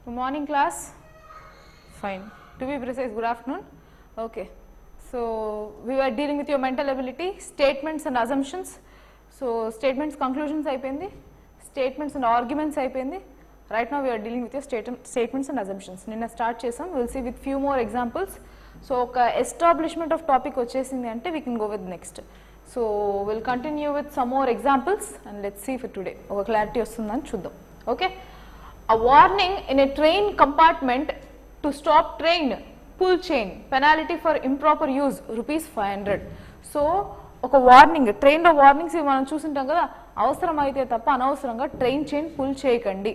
Good morning class. Fine. To be precise, good afternoon. Okay. So we were dealing with your mental ability, statements and assumptions. So statements, conclusions అయిపోయింది, statements and arguments అయిపోయింది. Right now we are dealing with your statements and assumptions. నిన్న start చేసాం. We'll see with few more examples. So ఒక establishment of topic వచ్చేసింది అంటే we can go with next. So we'll continue with some more examples and let's see for today. ఒక clarity వస్తుందని చూద్దాం. Okay. A warning in a train compartment to stop train, pull chain, penalty for improper use ₹500. So ఒక warning, ట్రైన్లో warnings ఇవి మనం చూసింటాం కదా, అవసరం అయితే తప్ప అనవసరంగా ట్రైన్ చైన్ పుల్ చేయకండి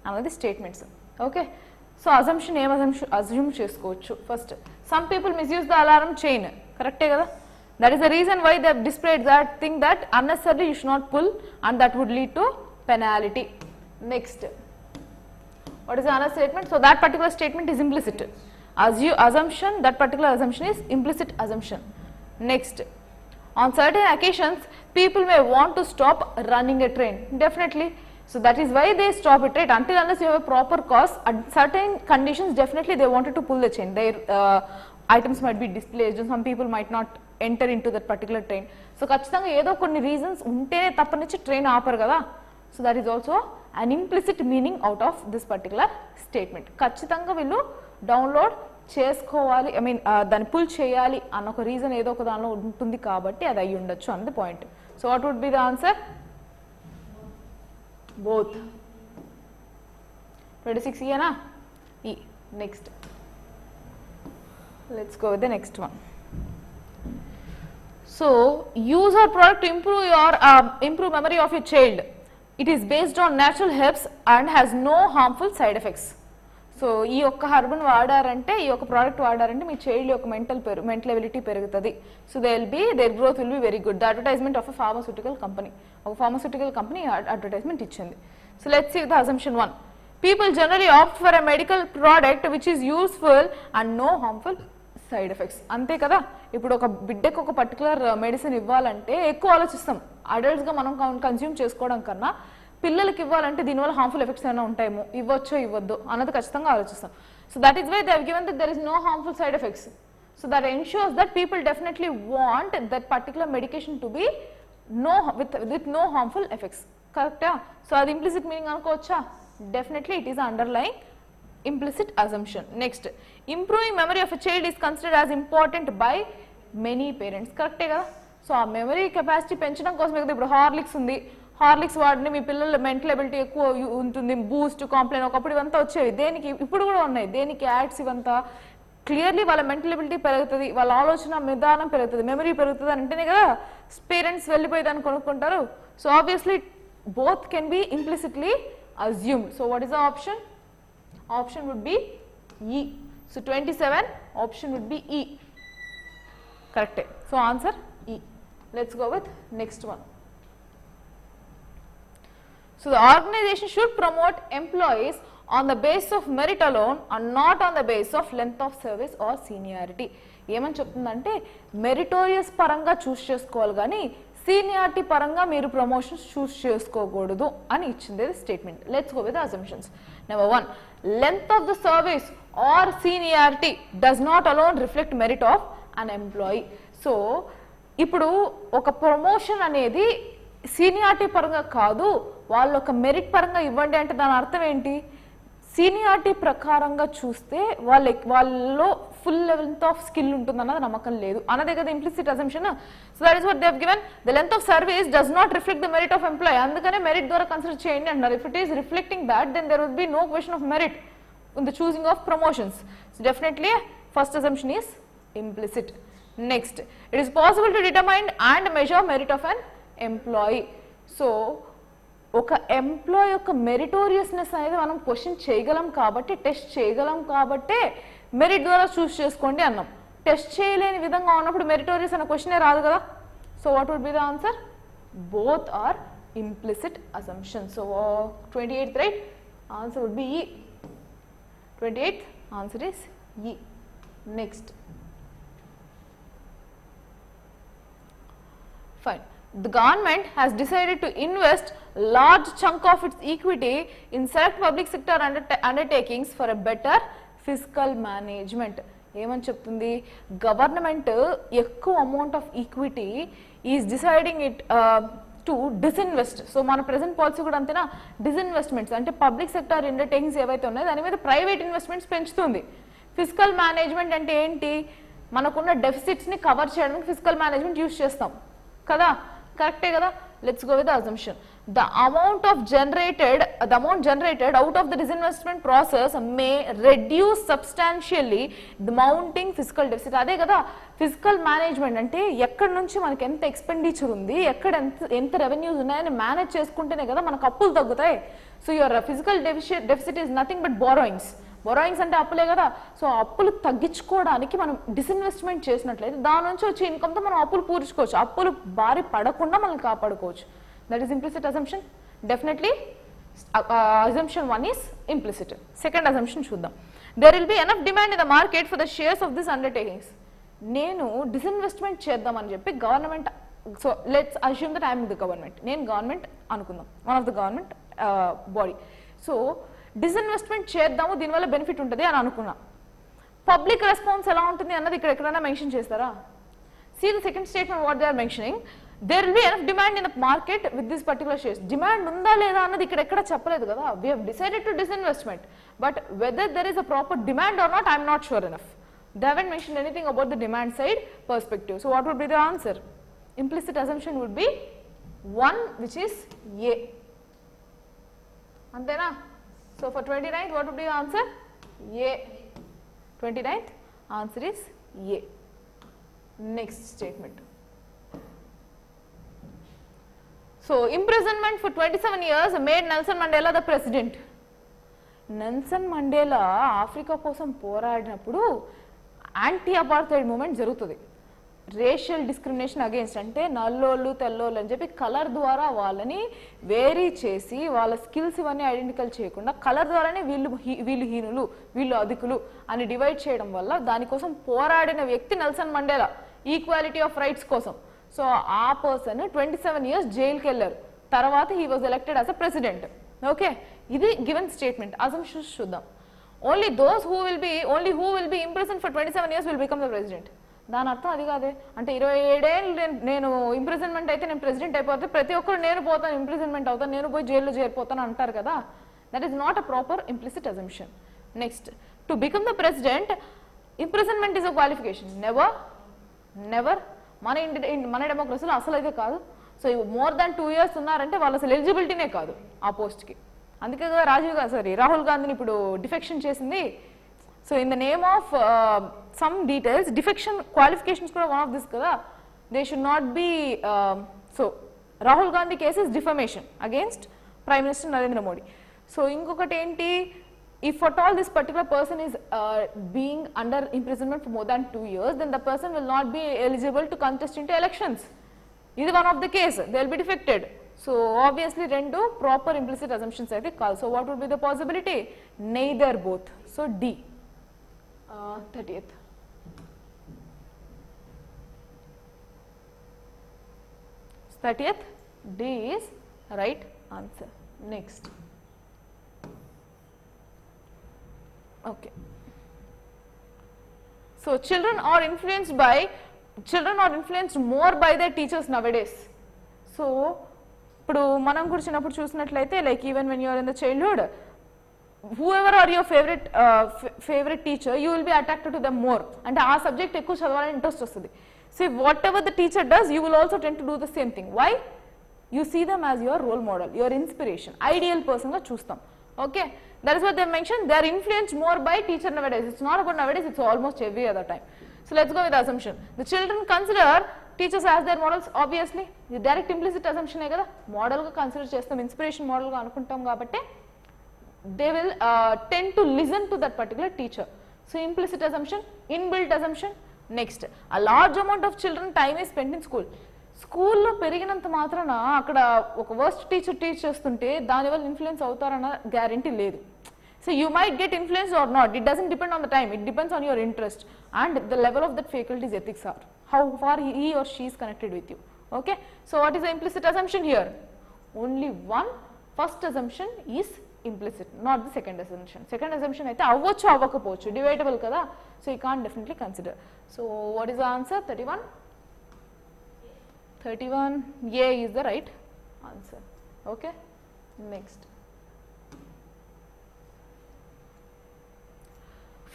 అన్నది statements. Okay. So assumption assume చేసుకోవచ్చు. First, some people misuse the alarm chain, కరెక్టే కదా. That is the reason why they displayed that thing that unnecessary you should not pull and that would lead to penalty. Next, what is the other statement? So that particular statement is implicit. Assumption, that particular assumption is implicit assumption. Next, on certain occasions people may want to stop running a train. Definitely. So that is why they stop it, right? Until unless you have a proper cause, at certain conditions definitely they wanted to pull the chain. Their items might be displaced and some people might not enter into that particular train. So ఖచ్చితంగా ఏదో కొన్ని reasons ఉంటేనే తప్పనిచ్చి train ఆపరు కదా. So that is also an implicit meaning out of this particular statement. ఖచ్చితంగా వీళ్ళు download చేసుకోవాలి, I mean దాన్ని pull చేయాలి అన్న ఒక రీజన్ ఏదో ఒక దానిలో ఉంటుంది కాబట్టి అది అయ్యి ఉండొచ్చు అన్నది point. So what would be the answer? Both. 26 ఇయేనా? E. Next, let's go with the next one. So use our product to improve memory of your child. It is based on natural herbs and has no harmful side effects. So ఈ యొక్క హర్బన్ వాడారంటే, ఈ యొక్క product వాడారంటే మీ child యొక్క mental ability పెరుగుతుంది. So their growth will be very good. The advertisement of a pharmaceutical company, ఒక ఫార్మాస్యూటికల్ కంపెనీ అడ్వర్టైజ్మెంట్ ఇచ్చింది. So let's see the assumption 1. People generally opt for a medical product which is useful and no harmful side effects. అంతే కదా. ఇప్పుడు ఒక బిడ్డకు ఒక particular medicine ఇవ్వాలంటే ఎక్కువ ఆలోచిస్తాం. అడల్ట్స్గా మనం కన్స్యూమ్ చేసుకోవడం కన్నా పిల్లలకి ఇవ్వాలంటే దీనివల్ల హార్మ్ఫుల్ ఎఫెక్ట్స్ ఏమైనా ఉంటాయేమో, ఇవ్వచ్చో ఇవ్వద్దో అన్నది ఖచ్చితంగా ఆలోచిస్తాం. So that is why they have given that there is no harmful side effects. So that ensures that people definitely want that particular medication to be with no harmful effects. కరెక్టా? So అది implicit meaning అనుకోవచ్చా? Definitely it is underlying implicit assumption. Next, improving memory of a child is considered as important by many parents. కరెక్టే కదా. So ఆ memory capacity పెంచడం కోసం కదా ఇప్పుడు హార్లిక్స్ ఉంది, హార్లిక్స్ వాడిని మీ పిల్లల మెంటల్ ఎబిలిటీ ఎక్కువ ఉంటుంది, బూస్ట్, కాంప్లైన్ ఒకప్పుడు ఇవంతా వచ్చేవి. దేనికి? ఇప్పుడు కూడా ఉన్నాయి. దేనికి? యాడ్స్ ఇవంతా క్లియర్లీ వాళ్ళ మెంటల్ ఎబిలిటీ పెరుగుతుంది, వాళ్ళ ఆలోచన విధానం పెరుగుతుంది, మెమరీ పెరుగుతుంది అంటేనే కదా పేరెంట్స్ వెళ్ళిపోయి దాన్ని కొనుక్కుంటారు. So obviously both can B implicitly assumed. So what is the option? Option would be E. So 27, option would be E. Correct. So answer E. Let's go with next one. So the organization should promote employees on the basis of merit alone and not on the basis of length of service or seniority. ఏమని చెప్తుందంటే meritorious పరంగా చూస్ చేసుకోవాలి కానీ seniority పరంగా మీరు promotions చూస్ చేసుకోకూడదు అని ఇచ్చింది statement. Let's go with assumptions. Number 1, length of the service or seniority does not alone reflect merit of an employee. So ఇప్పుడు ఒక ప్రమోషన్ అనేది సీనియారిటీ పరంగా కాదు, వాళ్ళు ఒక మెరిట్ పరంగా ఇవ్వండి అంటే దాని అర్థం ఏంటి? సీనియారిటీ ప్రకారంగా చూస్తే వాళ్ళలో ఫుల్ లెవెల్ ఆఫ్ స్కిల్ ఉంటుందన్నది నమ్మకం లేదు అన్నదే కదా implicit assumption. So that is what they have given. The length of service does not reflect the merit of employee. అందుకనే మెరిట్ ద్వారా కన్సిడర్ చేయండి అంటున్నారు. If it is reflecting that then there would be no question of merit in the choosing of promotions. So definitely first assumption is implicit. Next, it is possible to determine and measure merit of an employee. So ఒక employee యొక్క మెరిటోరియస్నెస్ అనేది మనం question చేయగలం కాబట్టి, test చేయగలం కాబట్టే merit ద్వారా చూస్ చేసుకోండి అన్నాం. టెస్ట్ చేయలేని విధంగా ఉన్నప్పుడు మెరిటోరియస్ అనే క్వశ్చనే రాదు కదా. So what would be the answer? Both are implicit assumptions. So 28th, right? Answer would be E. 28th answer is E. Next, fine. the government has decided to invest large chunk of its equity in select public sector undertakings for a better fiscal management. ఏమని చెప్తుంది, government ఎక్కువ amount of equity is deciding it to disinvest. So మన present policy కూడా అంతేనా, డిస్ఇన్వెస్ట్మెంట్స్ అంటే public sector undertakings ఏవైతే ఉన్నాయో దాని మీద ప్రైవేట్ ఇన్వెస్ట్మెంట్స్ పెంచుతుంది. ఫిజికల్ మేనేజ్మెంట్ అంటే ఏంటి, మనకున్న డెఫిసిట్స్ని కవర్ చేయడానికి ఫిజికల్ మేనేజ్మెంట్ యూజ్ చేస్తాం కదా, కరెక్టే కదా. Let's go with the assumption. The amount generated out of the disinvestment process may reduce substantially the mounting fiscal deficit. అదే కదా ఫిజికల్ మేనేజ్మెంట్ అంటే ఎక్కడి నుంచి మనకి ఎంత ఎక్స్పెండిచర్ ఉంది, ఎక్కడ ఎంత రెవెన్యూస్ ఉన్నాయని మేనేజ్ చేసుకుంటేనే కదా మనకు అప్పులు తగ్గుతాయి. So your fiscal deficit is nothing but borrowings. Borrowings అంటే అప్పులే కదా. సో అప్పులు తగ్గించుకోవడానికి మనం డిస్ఇన్వెస్ట్మెంట్ చేసినట్లయితే దాని నుంచి వచ్చే ఇన్కమ్తో మనం అప్పులు పూడ్చుకోవచ్చు, అప్పులు బారి పడకుండా మనం కాపాడుకోవచ్చు. That is implicit assumption. Definitely assumption 1 is implicit. Second assumption చూద్దాం. There will be enough demand in the market for the shares of this undertakings. నేను డిస్ఇన్వెస్ట్మెంట్ చేద్దామని చెప్పి government, so let's assume that I'm the government, నేను government అనుకుందాం, one of the government body. So disinvestment చేద్దాము, దీనివల్ల benefit ఉంటుంది అని అనుకున్నా. పబ్లిక్ రెస్పాన్స్ ఎలా ఉంటుంది అన్నది ఇక్కడ ఎక్కడైనా మెన్షన్ చేస్తారా? See the second statement what they are mentioning. There will be enough demand in the market with this particular shares. Demand ఉందా లేదా అన్నది ఇక్కడ ఎక్కడ చెప్పలేదు కదా. We have decided to disinvestment, but whether there is a proper demand or not, I'm not sure enough. They haven't mentioned anything about the demand side perspective. So what would be the answer? Implicit assumption would be 1, which is A. Antena? So for 29th, what would be the answer? A. 29th answer is A. Next statement. So imprisonment for 27 years made Nelson Mandela the president. Nelson Mandela Africa కోసం పోరాడినప్పుడు anti apartheid moment జరుగుతుంది. Racial discrimination against అంటే నల్లోళ్ళు తెల్లోళ్ళు అని చెప్పి colour ద్వారా వాళ్ళని vary చేసి వాళ్ళ skills ఇవన్నీ ఐడెంటిఫై చేయకుండా కలర్ ద్వారానే వీళ్ళు హీనులు వీళ్ళు అధికులు అని డివైడ్ చేయడం వల్ల దానికోసం పోరాడిన వ్యక్తి Nelson Mandela, equality of rights కోసం. సో ఆ పర్సన్ 27 years జైలుకి వెళ్ళారు. తర్వాత he was elected as a president. Okay, ఇది గివెన్ స్టేట్మెంట్. అజంప్షన్స్ చూద్దాం. Only who will be imprisoned for 27 years will become the president. దాని అర్థం అది కాదే. అంటే 27 ఏళ్ళు నేను ఇంప్రిజన్మెంట్ అయితే నేను ప్రెసిడెంట్ అయిపోతే ప్రతి ఒక్కరు నేను పోతాను ఇంప్రిజన్మెంట్ అవుతాను, నేను పోయి జైల్లో చేరిపోతాను అంటారు కదా. That is not a proper implicit assumption. Next, to become the president imprisonment is a qualification. Never. మన డెమోక్రసీలో అసలు అయితే కాదు. సో మోర్ దాన్ 2 years ఉన్నారంటే వాళ్ళు అసలు ఎలిజిబిలిటీనే కాదు ఆ పోస్ట్కి. అందుకే రాహుల్ గాంధీని ఇప్పుడు డిఫెక్షన్ చేసింది. So in the name of some details defection qualifications కూడా వన్ ఆఫ్ దిస్ కదా. They should not B. So Rahul Gandhi case is defamation against prime minister Narendra Modi. So ఇంకొకటి ఏంటి, if at all this particular person is being under imprisonment for more than 2 years, then the person will not be eligible to contest into elections. This is one of the case. They will be defected. So obviously rendu proper implicit assumptions aithe kaadu. So what would be the possibility? Neither both. So D. 30th. D is right answer. Next. Okay. So children are influenced more by their teachers nowadays. So ఇప్పుడు మనం కూడా చిన్నప్పుడు చూసినట్లయితే like even when you're in the childhood, whoever are your favorite teacher, you will be attracted to them more. అంటే ఆ subject ఎక్కువ చదవాలని interest వస్తుంది. So whatever the teacher does, you will also tend to do the same thing. Why? You see them as your role model, your inspiration, ideal person గా చూస్తాం. Okay, that is what they mentioned. They are influenced more by teacher nowadays. It's not about nowadays, it's almost every other time. So let's go with the assumption. The children consider teachers as their models. Obviously ఇది direct implicit assumption ఏ కదా. Model గా consider చేస్తాం, inspiration model గా అనుకుంటాం కాబట్టి they will tend to listen to that particular teacher. So implicit assumption, inbuilt assumption. Next, a large amount of children time is spent in school. స్కూల్లో పెరిగినంత మాత్రాన అక్కడ ఒక వర్స్ట్ టీచర్ టీచ్ చేస్తుంటే దానివల్ల ఇన్ఫ్లుయెన్స్ అవుతారన్న గ్యారంటీ లేదు. So you might get influence or not. It doesn't depend on the time, it depends on your interest and the level of that faculty's ethics or how far he or she is connected with you. Okay, so what is the implicit assumption here? Only one first assumption is implicit, not the second assumption. Second assumption aithe avvochu avvakapochu, debatable kada, so you can't definitely consider. So what is the answer? 31. 31 A is the right answer. Okay, next.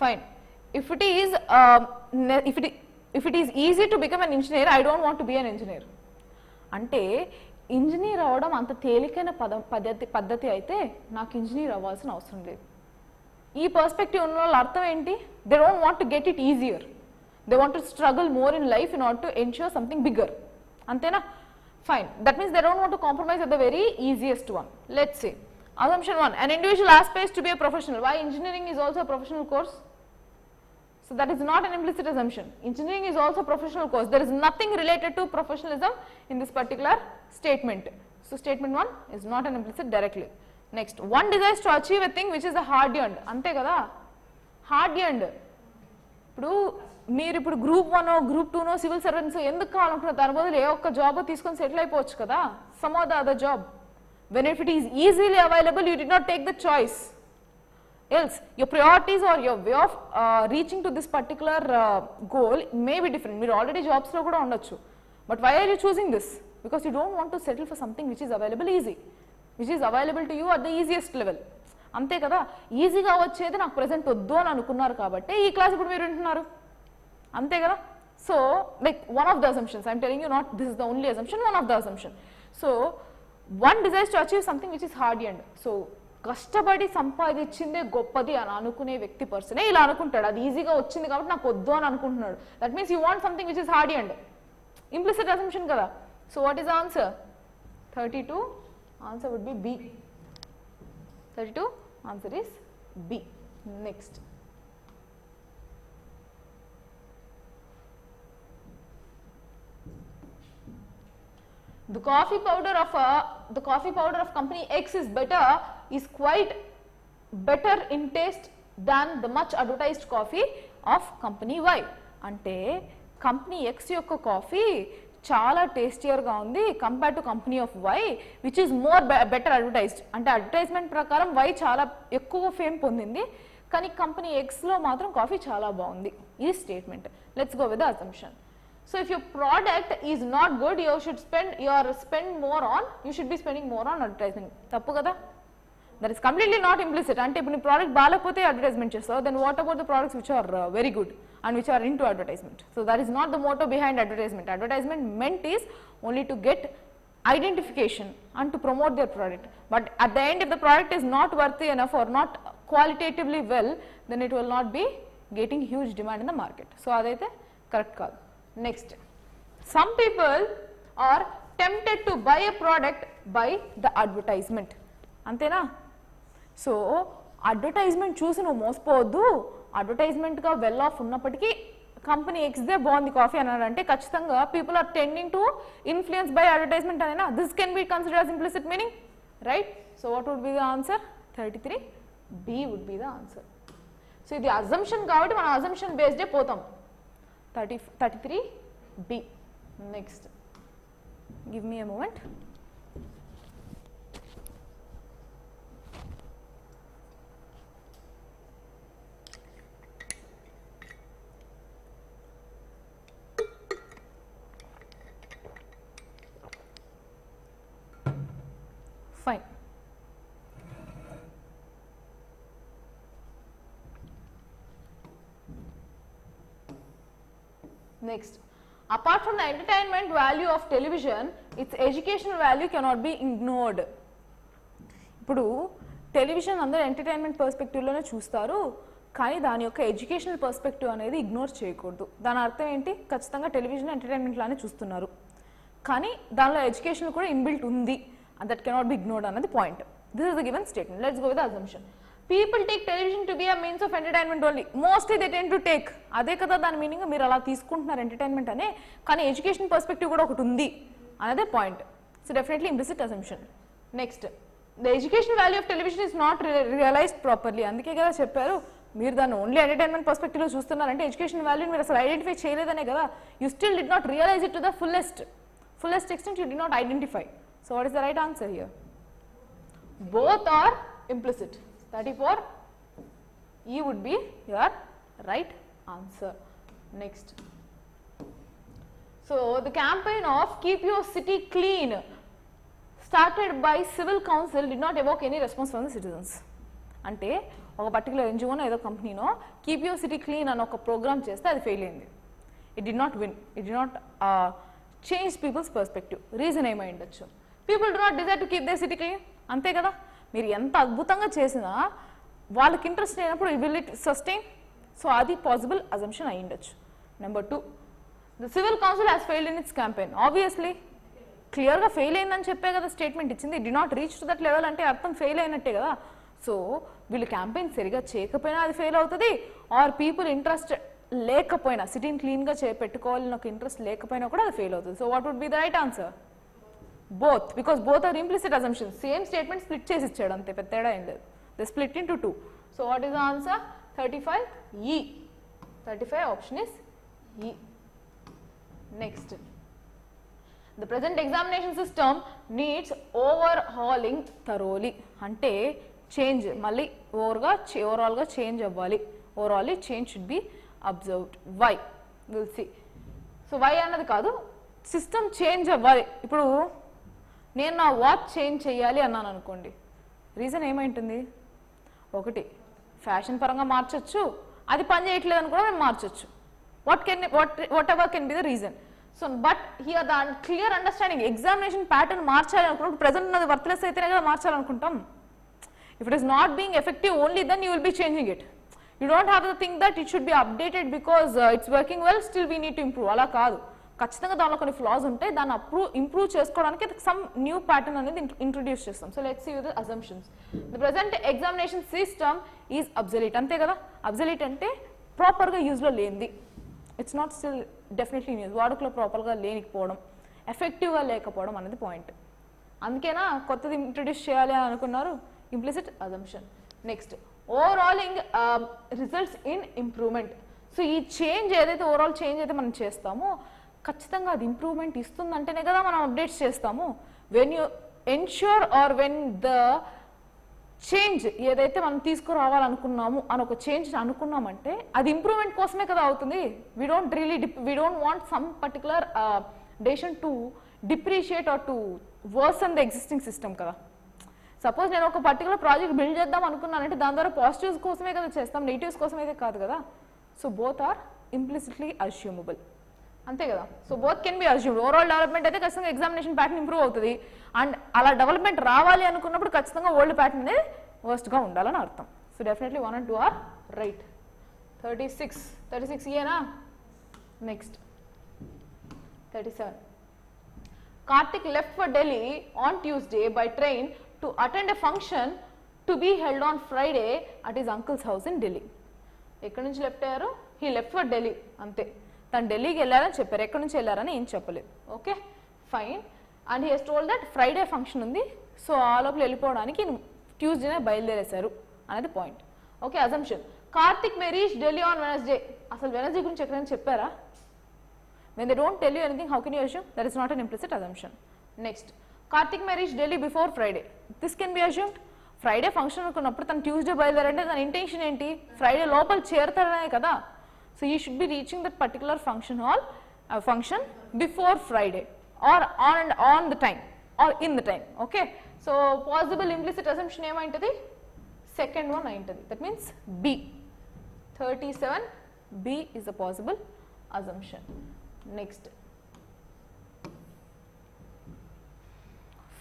Fine. If it is easy to become an engineer, I don't want to be an engineer. అంటే engineer అవ్వడం అంత తేలికైన పద్ధతి అయితే నాకు engineer అవ్వాల్సిన అవసరం లేదు. ఈ పర్స్పెక్టివ్ ఉన్న వాళ్ళ అర్థం ఏంటి? They don't want to get it easier, they want to struggle more in life in order to ensure something bigger. అంతేనా? Fine. That means they don't want to compromise at the very easiest one. Let's say assumption 1, an individual aspires to be a professional. Why engineering is also a professional course? So that is not an implicit assumption. Engineering is also a professional course. There is nothing related to professionalism in this particular statement. So statement 1 is not an implicit directly. Next, one desires to achieve a thing which is a hard earned. Ante kada, hard earned. మీరు ఇప్పుడు group 1 group 2 civil servants ఎందుకు కావాలనుకున్న దాని బదులు ఏ ఒక్క job తీసుకొని settle అయిపోవచ్చు కదా, some or the other job. When if it is easily available you did not take the choice. Else your priorities or your way of reaching to this particular goal may be different. మీరు already jobs లో కూడా ఉండొచ్చు, but why are you choosing this? Because you don't want to settle for something which is available easy, which is available to you at the easiest level. అంతే కదా, ఈజీగా వచ్చేది నాకు present వద్దు అని అనుకున్నారు కాబట్టి ఈ క్లాస్ ఇప్పుడు మీరు వింటున్నారు, అంతే కదా. So like one of the assumptions, I'm telling you, not this is the only assumption, one of the assumption. So one desires to achieve something which is hard earned. So కష్టపడి సంపాదించిందే గొప్పది అని అనుకునే వ్యక్తి పర్సనే ఇలా అనుకుంటాడు, అది ఈజీగా వచ్చింది కాబట్టి నాకు వద్దు అని అనుకుంటున్నాడు. That means you want something which is hard earned. Implicit assumption కదా. So what is answer? 32. Answer would be B. 32 answer is B. Next, the coffee powder of company X is quite better in taste than the much advertised coffee of company Y. అంటే company X యొక్క coffee చాలా టేస్టియర్గా ఉంది compare to company of Y which is more better advertised. అంటే advertisement ప్రకారం Y చాలా ఎక్కువ fame పొందింది, కానీ కంపెనీ Xలో మాత్రం కాఫీ చాలా బాగుంది. ఇది statement. Let's go with the assumption. So if your product is not good, you should be spending more on advertisement. Tappu kada? That is completely not implicit. Ante ippudu nee product balapothe advertisement chesavu, then what about the products which are very good and which are into advertisement? So that is not the motto behind advertisement. Advertisement meant is only to get identification and to promote their product. But at the end, if the product is not worthy enough or not qualitatively well, then it will not be getting huge demand in the market. So adaithe correct kaadu. Next, some people are tempted to buy a product by the advertisement. Antena? So advertisement చూసి నువ్వు మోసపోవద్దు. Advertisement గా well off ఉన్నప్పటికీ company X దే బాగుంది coffee అన్నారంటే ఖచ్చితంగా people are tending to influence by advertisement అనేనా. This can be considered as implicit meaning, right? So what would be the answer? 33 B would be the answer. So ఇది assumption కాబట్టి మనం assumption based పోతాం. 33 B. Next, give me a moment. Fine. Next, apart from the entertainment value of television, its educational value cannot be ignored. ఇప్పుడు television అందరూ entertainment పర్స్పెక్టివ్లోనే చూస్తారు, కానీ దాని యొక్క ఎడ్యుకేషనల్ పర్స్పెక్టివ్ అనేది ఇగ్నోర్ చేయకూడదు. దాని అర్థం ఏంటి? ఖచ్చితంగా టెలివిజన్ ఎంటర్టైన్మెంట్ లానే చూస్తున్నారు, కానీ దానిలో ఎడ్యుకేషన్ కూడా ఇన్బిల్ట్ ఉంది, and that cannot be ignored అన్నది point. This is the given statement. Let's go with the assumption. People take television to be a means of entertainment only. Mostly they tend to take. అదే కదా దాని meaning, మీరు అలా తీసుకుంటున్నారు entertainment అనే, కానీ education perspective కూడా ఒకటి ఉంది అనేదే point. So definitely implicit assumption. Next, the education value of television is not realised properly. అందుకే కదా చెప్పారు, మీరు దాన్ని ఓన్లీ ఎంటర్టైన్మెంట్ పర్స్పెక్టివ్లో చూస్తున్నారంటే ఎడ్యుకేషన్ వాల్యూని మీరు అసలు ఐడెంటిఫై చేయలేదనే కదా. You still did not realise it to the Fullest extent you did not identify. So what is the right answer here? Both are implicit. 34 E would be your right answer. Next. So the campaign of Keep Your City Clean started by civil council did not evoke any response from the citizens. అంటే ఒక particular ఎన్జిఓనో ఏదో కంపెనీనో keep your city clean అని ఒక programme చేస్తే అది fail అయింది. It did not win, it did not change people's perspective. Reason ఏమై ఉండొచ్చు? People do not desire to keep the city clean. అంతే కదా, మీరు ఎంత అద్భుతంగా చేసినా వాళ్ళకి ఇంట్రెస్ట్ లేనప్పుడు విల్ ఇట్ సస్టైన్? సో అది పాసిబుల్ అజంప్షన్ అయి ఉండొచ్చు. Number 2, the civil council has failed in its campaign. Obviously క్లియర్గా ఫెయిల్ అయిందని చెప్పే కదా స్టేట్మెంట్ ఇచ్చింది. Did not reach to that level అంటే అర్థం ఫెయిల్ అయినట్టే కదా. సో వీళ్ళు క్యాంపెయిన్ సరిగా చేయకపోయినా అది ఫెయిల్ అవుతుంది, ఆర్ పీపుల్ ఇంట్రెస్ట్ లేకపోయినా సిటీని క్లీన్గా పెట్టుకోవాలని ఒక ఇంట్రెస్ట్ లేకపోయినా కూడా అది ఫెయిల్ అవుతుంది. So what would be the right answer? Both, because both are implicit assumptions. Same statement split చేసి ఇచ్చాడు అంతే, పెద్ద తేడా ఏం లేదు. They split into 2. So what is the answer? 35 E. 35 option is E. Next, the present examination system needs overhauling thoroughly. అంటే change మళ్ళీ ఓవరాల్గా చేంజ్ అవ్వాలి. Overally change should be observed. Why will see. So why అన్నది కాదు, system change అవ్వాలి. ఇప్పుడు నేను నా వాచ్ చేంజ్ చేయాలి అన్నాను అనుకోండి, రీజన్ ఏమైంటుంది? ఒకటి ఫ్యాషన్ పరంగా మార్చొచ్చు, అది పని చేయట్లేదు అని కూడా మేము మార్చొచ్చు. Whatever can be the reason. So but here the clear understanding, examination pattern మార్చాలి అనుకున్నప్పుడు ప్రజెంట్ ఉన్నది వర్త్లెస్ అయితేనే కదా మార్చాలనుకుంటాం. If it is not being effective only then you will be changing it. You don't have the think that it should be updated because it's working well, still we need to improve. అలా కాదు, ఖచ్చితంగా దానిలో కొన్ని floss ఉంటాయి, దాన్ని improve చేసుకోవడానికి some new pattern అనేది introduce చేస్తాం. So let's see the assumptions. The present examination system is obsolete. అంతే కదా, అబ్సలీట్ అంటే ప్రాపర్గా యూజ్లో లేనిది. It's not still definitely news, వాడుకలో ప్రాపర్గా లేనికపోవడం, ఎఫెక్టివ్గా లేకపోవడం అనేది పాయింట్. అందుకేనా కొత్తది ఇంట్రొడ్యూస్ చేయాలి అని అనుకున్నారు, implicit assumption. Next, overhauling results in improvement. So ఈ చేంజ్ ఏదైతే ఓవరాల్ చేంజ్ అయితే మనం చేస్తామో ఖచ్చితంగా అది ఇంప్రూవ్మెంట్ ఇస్తుందంటేనే కదా మనం అప్డేట్స్ చేస్తాము. When you ensure or when the change ఏదైతే మనం తీసుకురావాలనుకున్నాము అని ఒక చేంజ్ అనుకున్నామంటే అది ఇంప్రూవ్మెంట్ కోసమే కదా అవుతుంది. We don't want some particular decision to depreciate or to worsen the existing system కదా. సపోజ్ నేను ఒక పర్టికులర్ ప్రాజెక్ట్ బిల్డ్ చేద్దాం అనుకున్నానంటే దాని ద్వారా పాజిటివ్స్ కోసమే కదా చేస్తాం, నెగిటివ్స్ కోసం అయితే కాదు కదా. So both are implicitly assumable. అంతే కదా. So both can be assumed. Overall development అయితే ఖచ్చితంగా ఎగ్జామినేషన్ ప్యాటర్న్ ఇంప్రూవ్ అవుతుంది, అండ్ అలా డెవలప్మెంట్ రావాలి అనుకున్నప్పుడు ఖచ్చితంగా ఓల్డ్ ప్యాటర్న్ అనేది వర్స్ట్గా ఉండాలని అర్థం. So definitely 1 and 2 are right. 36 ఏనా? Next 37. Karthik left for Delhi on Tuesday by train to attend a function to be held on Friday at his uncle's house in Delhi. ఎక్కడి నుంచి left అయ్యారు? He left for Delhi. అంతే, తను ఢిల్లీకి వెళ్ళారని చెప్పారు, ఎక్కడి నుంచి వెళ్ళారని ఏం చెప్పలేదు. Okay fine. And he has told that Friday function ఉంది, సో ఆ లోపల వెళ్ళిపోవడానికి ట్యూస్డేనే బయలుదేరేశారు అనేది పాయింట్. Okay, assumption. Karthik may reach Delhi on Wednesday. అసలు వెనస్డే గురించి ఎక్కడైనా చెప్పారా? When they don't tell you anything, how can you assume? That is not an implicit assumption. Next, Karthik may reach Delhi before Friday. This can be assumed. Friday function అనుకున్నప్పుడు తను Tuesday బయలుదేరంటే తన intention ఏంటి? Friday లోపల చేరతారనే కదా. So you should be reaching that particular function before Friday or on the time or in the time. Okay, so possible implicit assumption ఏమైంటుంది? Second one అయింటుంది. That means B. 37 B is a possible assumption. Next,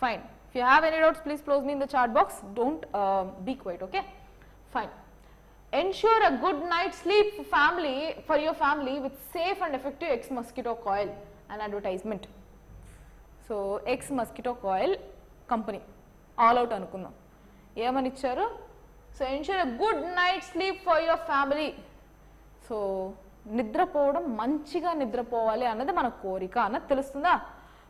fine. If you have any doubts, please close me in the chat box. Don't be quiet. Okay, fine. Ensure a good night's sleep for your family with safe and effective X mosquito coil. An advertisement. So X mosquito coil company all out అనుకుందాం. ఏమని ఇచ్చారు? So ensure a good night's sleep for your family. So నిద్రపోవడం, మంచిగా నిద్రపోవాలి అన్నది మన కోరిక అన్నది తెలుస్తుందా?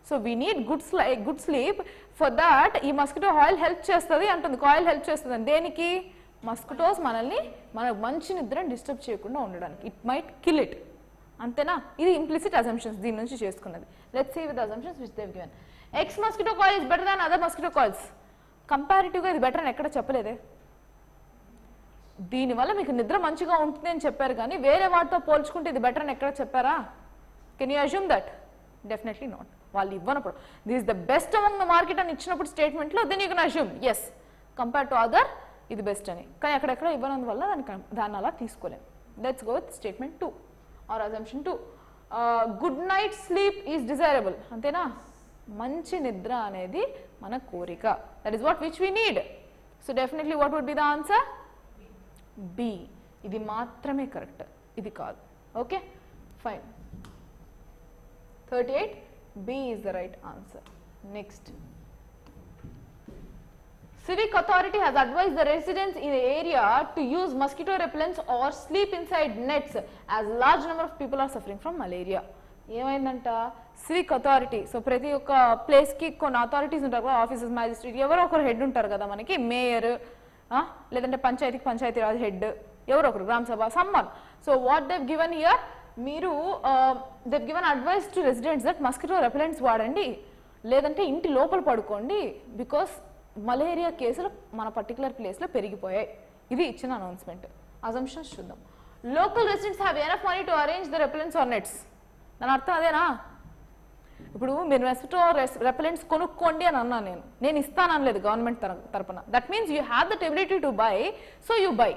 So we need good sleep. For that ఈ మస్కిటో ఆయిల్ హెల్ప్ చేస్తుంది అంటుంది. కాయిల్ హెల్ప్ చేస్తుంది దేనికి? మస్కిటోస్ మన మంచి నిద్రను డిస్టర్బ్ చేయకుండా ఉండడానికి. It might kill it. అంతేనా? ఇది ఇంప్లిసిట్ అజంప్షన్స్ దీని నుంచి చేసుకున్నది. Let's see with assumptions which they have given. X mosquito coil is better than other mosquito coils. కంపారిటివ్గా ఇది బెటర్ అని ఎక్కడ చెప్పలేదే. దీనివల్ల మీకు నిద్ర మంచిగా ఉంటుంది అని చెప్పారు కానీ వేరే వాటితో పోల్చుకుంటే ఇది బెటర్ అని ఎక్కడ చెప్పారా? Can you assume that? Definitely not. వాళ్ళు ఇవ్వనప్పుడు this is the best among the market అని ఇచ్చినప్పుడు స్టేట్మెంట్లో then you can assume as compare to other ఇది బెస్ట్ అని. కానీ అక్కడెక్కడ ఇవ్వనందువల్ల దాన్ని అలా తీసుకోలేం. Let's go with statement 2 or assumption 2. Good night sleep is desirable. అంతేనా? మంచి నిద్ర అనేది మన కోరిక. That is what which we need. So definitely what would be the answer? B. ఇది మాత్రమే కరెక్ట్, ఇది కాదు. Okay fine. 38 B is the right answer. Next, civic authority has advised the residents in the area to use mosquito repellents or sleep inside nets as large number of people are suffering from malaria. ఏమైందంట? Civic authority. So ప్రతి ఒక్క ప్లేస్కి కొన్ని authorities ఉంటారు కదా, offices, magistrate, ఎవరో ఒకరు head ఉంటారు కదా మనకి, మేయర్ లేదంటే పంచాయతీ రాజ్ హెడ్, ఎవరో ఒకరు, gram sabha, summon. So what they given here, మీరు they given advice to residents that mosquito repellents వాడండి, లేదంటే ఇంటి లోపల పడుకోండి, బికాస్ మలేరియా కేసులు మన పర్టికులర్ ప్లేస్లో పెరిగిపోయాయి. ఇది ఇచ్చిన అనౌన్స్మెంట్. అజంప్షన్స్ చూద్దాం. Local residents have enough money to arrange the repellents or nets. దాని అర్థం అదేనా? ఇప్పుడు మీరు మస్కిటో రెపెలెంట్స్ కొనుక్కోండి అని అన్నాను నేను ఇస్తాను అనలేదు గవర్నమెంట్ తరపున. That means you have that ability to buy, so you buy.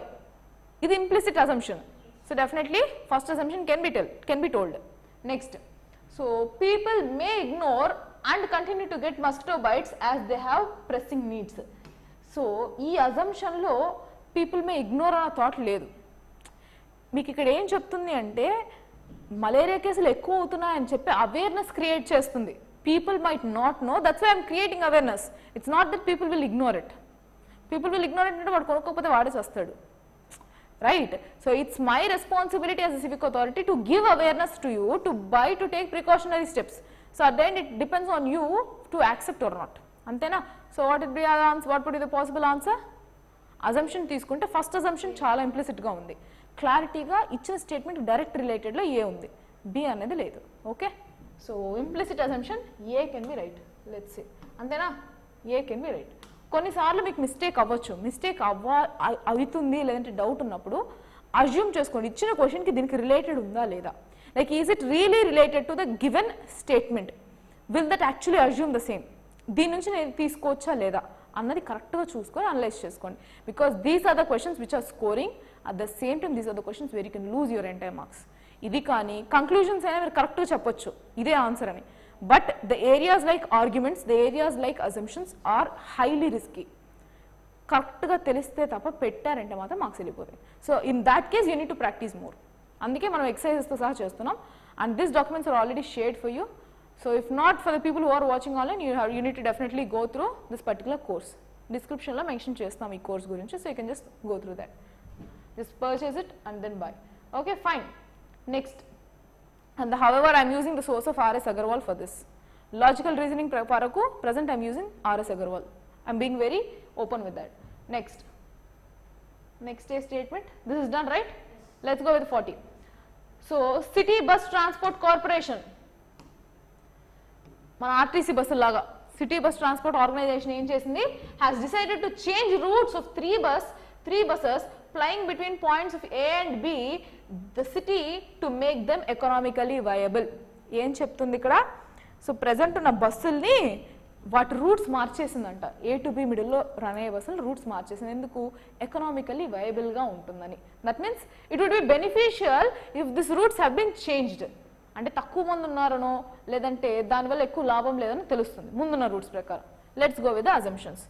ఇది implicit assumption. So definitely first assumption can be told. Next, so people may ignore and continue to get mosquito bites as they have pressing needs. So ee assumption lo people may ignore ana thought లేదు. మీకు ఇక్కడ ఏం చెప్తుంది అంటే malaria కేసులు ఎక్కువ అవుతున్నాయని చెప్పి అవేర్నెస్ క్రియేట్ చేస్తుంది. People might not know, that's why I am creating awareness. It's not that people will ignore it. People will ignore it అంటే వాడు కొనుక్కోకపోతే వాడే వస్తాడు. Right? So it's my responsibility as a civic authority to give awareness to you, to buy, to take precautionary steps. So at the end it depends on you to accept or not. Antena? So what would be our answer? What would be the possible answer? Assumption తీసుకుంటే first assumption చాలా ఇంప్లిసిట్గా ఉంది. క్లారిటీగా ఇచ్చిన statement direct రిలేటెడ్లో ఏ ఉంది, B అనేది లేదు. Okay, so implicit assumption A can be right. Let's see. అంతేనా? A can be right. కొన్నిసార్లు మీకు మిస్టేక్ అవ్వచ్చు. మిస్టేక్ అవుతుంది లేదంటే డౌట్ ఉన్నప్పుడు అజ్యూమ్ చేసుకోండి, ఇచ్చిన క్వశ్చన్కి దీనికి రిలేటెడ్ ఉందా లేదా. Like is it really related to the given statement, will that actually assume the same, దీని నుంచి నేను తీసుకోవచ్చా లేదా అన్నది కరెక్ట్గా చూసుకొని అనలైజ్ చేసుకోండి. Because these are the questions which are scoring, at the same time these are the questions very can lose your entire marks. ఇది కానీ కంక్లూజన్స్ అయినా మీరు కరెక్ట్గా చెప్పొచ్చు ఇదే ఆన్సర్ అని, but the areas like arguments, the areas like assumptions are highly risky. కరెక్ట్గా తెలిస్తే తప్ప పెట్టారంటే మాత్రం మార్క్స్ వెళ్ళిపోతాయి. So in that case you need to practise more. అందుకే మనం ఎక్సర్సైజెస్తో సహా చేస్తున్నాం. And this documents are already shared for you. So if not for the people who are watching online, you need to definitely go through this particular course. డిస్క్రిప్షన్లో mention చేస్తాం ఈ course గురించి. So you can just go through that, just purchase it and then buy. Okay fine. Next, and however I am using the source of R.S. Agarwal for this. Logical reasoning paraku, present I am using R.S. Agarwal. I am being very open with that. Next statement. This is done, right? Yes. Let's go with 40. So City Bus Transport Corporation, మన RTC bus లాగా city bus transport organisation ఏం చేసింది, has decided to change routes of three buses flying between points of A and B, the city, to make them economically viable. ఏం చెప్తుంది ఇక్కడ? So present ఉన్న బస్సుల్ని వాటి రూట్స్ మార్చేసిందంట. ఏ టు బి మిడిల్లో రన్ అయ్యే బస్సులు రూట్స్ మార్చేసింది. ఎందుకు? ఎకనామికలీ వయబుల్గా ఉంటుందని. That means it would be beneficial if this routes have been changed. అంటే తక్కువ మంది ఉన్నారనో లేదంటే దానివల్ల ఎక్కువ లాభం లేదని తెలుస్తుంది ముందున్న రూట్స్ ప్రకారం. Let's go with the assumptions.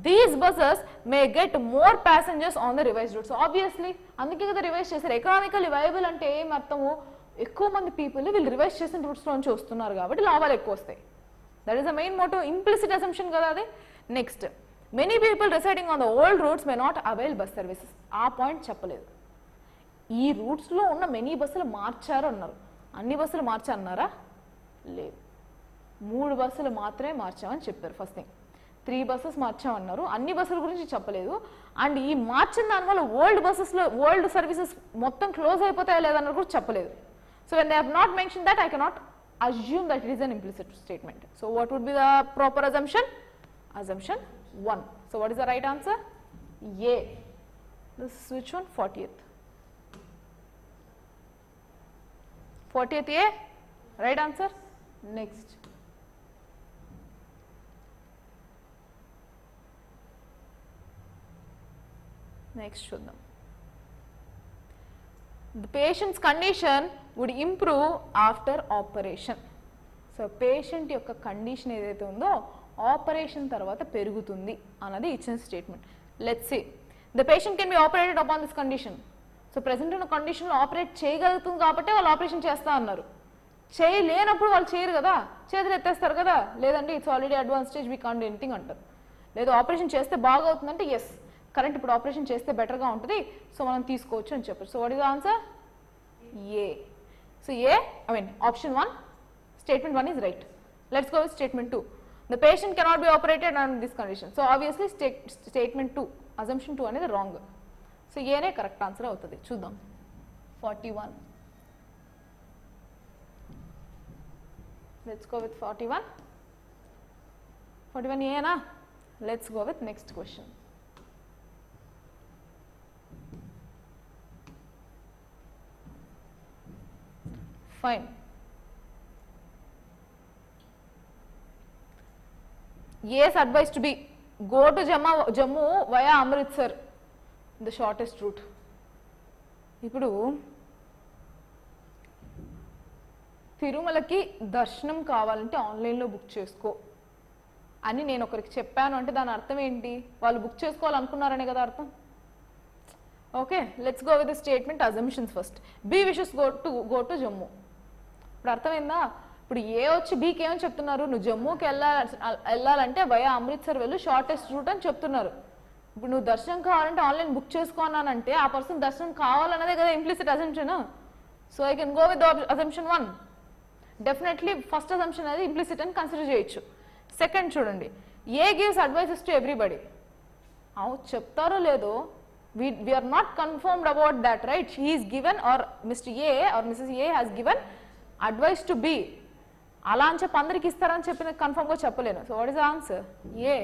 These buses may get more passengers on the revised routes. Obviously, అందుకే కదా రివైజ్ చేశారు. ఎకనామికల్లీ వైబుల్ అంటే ఏం అర్థము? ఎక్కువ మంది పీపుల్ వీళ్ళు రివైజ్ చేసిన రూట్స్ నుంచి వస్తున్నారు కాబట్టి లాభాలు ఎక్కువ వస్తాయి. That is the main motto. Implicit assumption కదా అది. Next, many people residing on the old roots may not avail bus services. ఆ పాయింట్ చెప్పలేదు. ఈ రూట్స్లో ఉన్న మెనీ బస్సులు మార్చారు అన్నారు. అన్ని బస్సులు మార్చారన్నారా? లేదు, 3 బస్సులు మాత్రమే మార్చామని చెప్పారు. ఫస్ట్ థింగ్, 3 బస్సెస్ మార్చామన్నారు. అన్ని బస్సుల గురించి చెప్పలేదు. అండ్ ఈ మార్చిన దానివల్ల ఓల్డ్ సర్వీసెస్ మొత్తం క్లోజ్ అయిపోతాయా లేదన్నది కూడా చెప్పలేదు. So when they have not mentioned that, I cannot assume that it is an implicit statement. So what would be the proper assumption? Assumption 1. So what is the right answer? A. This is which one? 40th. 40th A, right answer. Next. Next చూద్దాం. The patient's condition would improve after operation. So patient యొక్క condition ఏదైతే ఉందో operation తర్వాత పెరుగుతుంది అన్నది ఇచ్చిన statement. Let's see the patient can be operated upon this condition. So present ఉన్న కండిషన్లో ఆపరేట్ చేయగలుగుతుంది కాబట్టి వాళ్ళు ఆపరేషన్ చేస్తా అన్నారు. చేయలేనప్పుడు వాళ్ళు చేయరు కదా, చేతులు ఎత్తేస్తారు కదా, లేదంటే it's already advance stage we can't do anything అంటారు. లేదు ఆపరేషన్ చేస్తే బాగా అవుతుందంటే ఎస్ కరెంట్ ఇప్పుడు ఆపరేషన్ చేస్తే బెటర్గా ఉంటుంది, సో మనం తీసుకోవచ్చు అని చెప్పచ్చు. So what is the answer? A. So A, I mean option 1, statement 1 is right. Let's go with statement 2. The patient cannot be operated on this condition. So obviously statement 2, assumption 2 అనేది wrong. So ఏనే correct answer అవుతుంది. చూద్దాం. 41. Let's go with 41. 41 ఏనా? Let's go with next question. Fine. Yes, advice to be go to Jammu via Amritsar, the shortest route. ఇప్పుడు తిరుమలకి దర్శనం కావాలంటే ఆన్లైన్లో బుక్ చేసుకో అని నేను ఒకరికి చెప్పాను అంటే దాని అర్థం ఏంటి? వాళ్ళు బుక్ చేసుకోవాలనుకున్నారనే కదా అర్థం. Okay, let's go with the statement assumptions first. B wishes go to Jammu. ఇప్పుడు అర్థమైందా? ఇప్పుడు ఏ వచ్చి బీకి ఏమని చెప్తున్నారు? నువ్వు జమ్మూకి వెళ్ళాలంటే వయా అమృత్సర్ వెళ్ళు, షార్టెస్ట్ రూట్ అని చెప్తున్నారు. ఇప్పుడు నువ్వు దర్శనం కావాలంటే ఆన్లైన్ బుక్ చేసుకోనానంటే ఆ పర్సన్ దర్శనం కావాలన్నదే కదా implicit assumption. So I can go with assumption 1. Definitely first assumption అనేది ఇంప్లిసిట్ అని కన్సిడర్ చేయొచ్చు. సెకండ్ చూడండి, ఏ గివ్స్ అడ్వైసెస్ టు ఎవ్రీబడి. అవు చెప్తారో లేదో, we are not confirmed about that, right? He is given, or Mr. A or Mrs. A has given advice to B. అలా అని చెప్పి అందరికి ఇస్తారని చెప్పిన కన్ఫర్మ్గా చెప్పలేను. So what is the answer? A.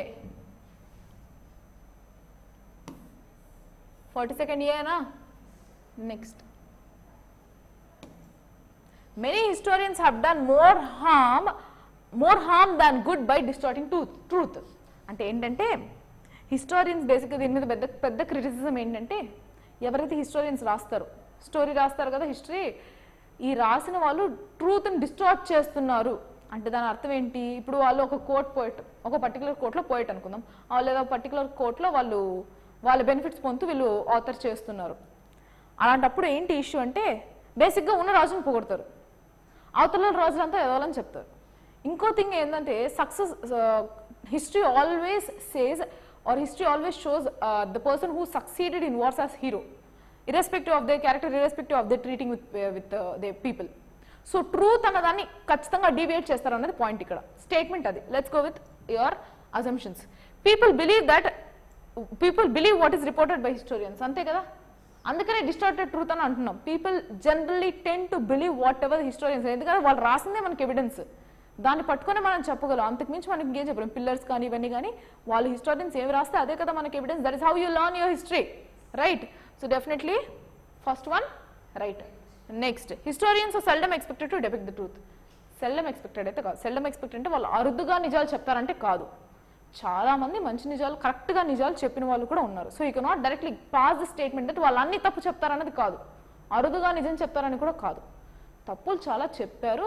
42nd ఏనా? Next. Many historians have done more harm than good by distorting truth. అంటే ఏంటంటే హిస్టోరియన్స్ బేసిక్గా దీని మీద పెద్ద క్రిటిసిజం ఏంటంటే, ఎవరైతే హిస్టోరియన్స్ రాస్తారో, స్టోరీ రాస్తారు కదా హిస్టరీ, ఈ రాసిన వాళ్ళు ట్రూత్ని డిస్టార్ట్ చేస్తున్నారు అంటే దాని అర్థం ఏంటి? ఇప్పుడు వాళ్ళు ఒక పోయిట్, ఒక పర్టికులర్ కోర్ట్లో పోయిట్ అనుకుందాం, లేదా పర్టికులర్ కోర్ట్లో వాళ్ళ బెనిఫిట్స్ పొందుతూ వీళ్ళు ఆథర్ చేస్తున్నారు. అలాంటప్పుడు ఏంటి ఇష్యూ అంటే, బేసిక్గా ఉన్న రాజును పొగడతారు, అవతల రాజులంతా ఎదవాలని చెప్తారు. ఇంకో థింగ్ ఏంటంటే, success history always says or history always shows the person who succeeded in wars as hero, irrespective of their character, irrespective of their treating with their people. So truth అన్నదాన్ని ఖచ్చితంగా డీవియేట్ చేస్తారు అన్నది point ఇక్కడ. Statement అది. Let's go with your assumptions. People believe what is reported by historians, అంతే కదా. అందుకనే distorted truth అని అంటున్నాం. People generally ten to believe what ever historians, ఎందుకంటే వాళ్ళు రాసిందే మనకి ఎవిడెన్స్, దాన్ని పట్టుకొని మనం చెప్పగలం. అంతకుమించి మనకి ఇంకేం చెప్పలేం. పిల్లర్స్ కానీ ఇవన్నీ కానీ వాళ్ళు హిస్టోరియన్స్ ఏమి రాస్తే అదే కదా మనకి evidence. That is how you learn your history, right? So definitely first one right. Next, historians are seldom expected to depict the truth. Seldom expected అయితే కాదు. సెల్డమ్ ఎక్స్పెక్టెడ్ అంటే వాళ్ళు అరుదుగా నిజాలు చెప్తారంటే కాదు. చాలా మంది మంచి నిజాలు, కరెక్ట్గా నిజాలు చెప్పిన వాళ్ళు కూడా ఉన్నారు. So you cannot directly pass the statement అంటే వాళ్ళు అన్ని తప్పు చెప్తారన్నది కాదు, అరుదుగా నిజం చెప్తారని కూడా కాదు. తప్పులు చాలా చెప్పారు,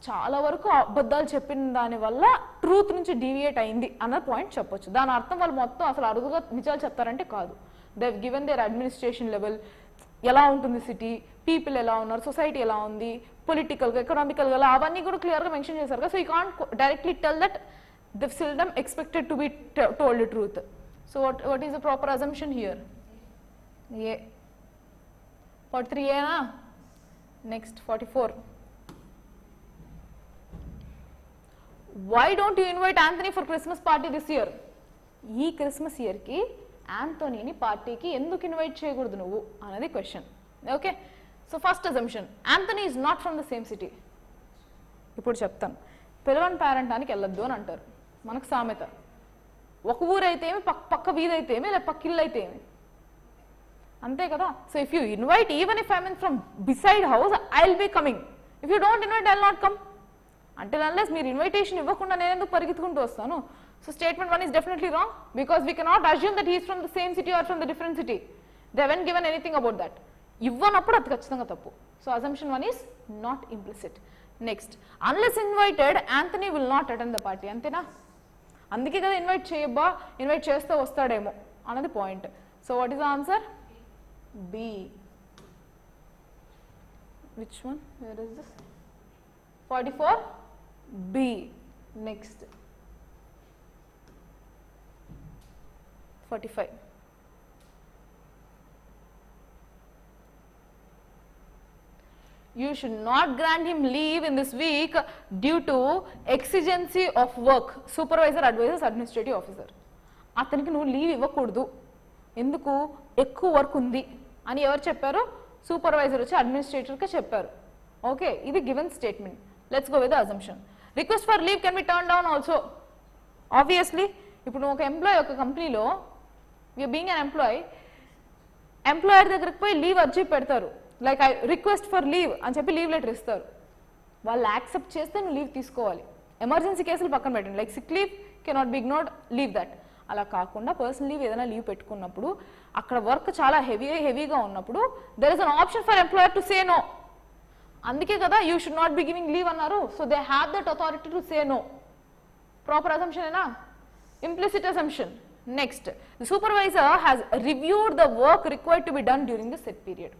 చాలా వరకు అబద్ధాలు చెప్పిన దానివల్ల ట్రూత్ నుంచి డీవియేట్ అయింది అన్న పాయింట్ చెప్పొచ్చు. దాని అర్థం వాళ్ళు మొత్తం అసలు అరుదుగా నిజాలు చెప్తారంటే కాదు. They have given their administration level, ఎలా ఉంటుంది సిటీ, పీపుల్ ఎలా ఉన్నారు, సొసైటీ ఎలా ఉంది, పొలిటికల్గా, ఎకనామికల్గా, అవన్నీ కూడా క్లియర్గా మెన్షన్ చేశారు కదా. So you can't directly tell that they seldom expected to be told truth. So what is the proper assumption here? A. 43 ఏనా? Next, 44. Why don't you invite Anthony for Christmas party this year? ఈ Christmas ఇయర్కి యాంథోనీని పార్టీకి ఎందుకు invite చేయకూడదు నువ్వు అన్నది question. Okay, so first assumption, Anthony is not from the same city. ఇప్పుడు చెప్తాను, పిలవని పేరెంటానికి వెళ్ళొద్దు అని అంటారు, మనకు సామెత. ఒక ఊరు అయితే ఏమి, పక్క వీధి అయితే ఏమి, లేదా పక్క ఇల్లు అయితే ఏమి, అంతే కదా. So if you invite, even if I mean from beside house, I will be coming. If you don't invite, I will not come. అంటే అన్లెస్ మీరు ఇన్విటేషన్ ఇవ్వకుండా నేను ఎందుకు పరిగెత్తుకుంటూ వస్తాను. So statement 1 is definitely wrong, because we cannot assume that he is from the same city or from the different city. They haven't given anything about that. ఇవ్వనప్పుడు అది ఖచ్చితంగా తప్పు. So assumption 1 is not implicit. Next, unless invited Anthony will not attend the party. అంతేనా? అందుకే కదా invite చేయబ్బా, invite చేస్తే వస్తాడేమో అన్నది point. So what is the answer? B. Which one? Where is this? 44 B. Next, 45. You should not grant him leave in this week due to exigency of work. Supervisor advises administrative officer. అతనికి నువ్వు leave ఇవ్వకూడదు, ఎందుకు, ఎక్కువ work ఉంది అని ఎవరు చెప్పారు? Supervisor వచ్చి అడ్మినిస్ట్రేటర్కి చెప్పారు. ఓకే, ఇది given statement. Let's go with the assumption. Request for leave can be turn down also. Obviously ఇప్పుడు నువ్వు ఒక ఎంప్లాయీ, ఒక కంపెనీలో యూఆర్ బీయింగ్ అన్ ఎంప్లాయర్ దగ్గరికి పోయి లీవ్ అర్జీ పెడతారు, like I request for leave అని చెప్పి లీవ్ లెటర్ ఇస్తారు. వాళ్ళు యాక్సెప్ట్ చేస్తే నువ్వు లీవ్ తీసుకోవాలి. ఎమర్జెన్సీ కేసులు పక్కన పెట్టండి, like sick leave cannot be ignored, leave that. అలా కాకుండా పర్సనల్ లీవ్ ఏదైనా లీవ్ పెట్టుకున్నప్పుడు, అక్కడ వర్క్ చాలా హెవీగా ఉన్నప్పుడు there is an option for employer to say no. అందుకే కదా you should not be giving leave అన్నారు. So they have that authority to say no. Proper assumption ఏనా? Implicit assumption. Next, the supervisor has reviewed the work required to be done during the set period.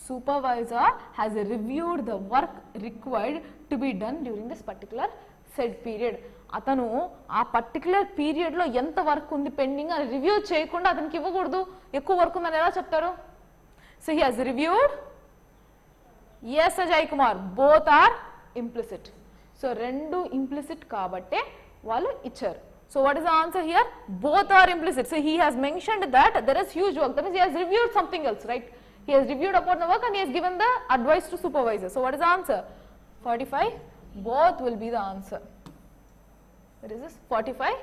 Supervisor has reviewed the work required to be done during this particular set period. అతను ఆ particular పీరియడ్లో ఎంత work ఉంది pending అని review చేయకుండా అతనికి ఇవ్వకూడదు. ఎక్కువ వర్క్ ఉందని ఎలా చెప్తారు? So he has reviewed. Yes Ajay Kumar, both are implicit. So రెండు ఇంప్లిసిట్ కాబట్టే వాళ్ళు ఇచ్చారు. So what is the answer here? Both are implicit. So he has mentioned that there is huge work, that means he has reviewed something else, right? He has reviewed upon the work and he has given the advice to supervisor. So what is the answer? 45. Both will be the answer. What is this? 45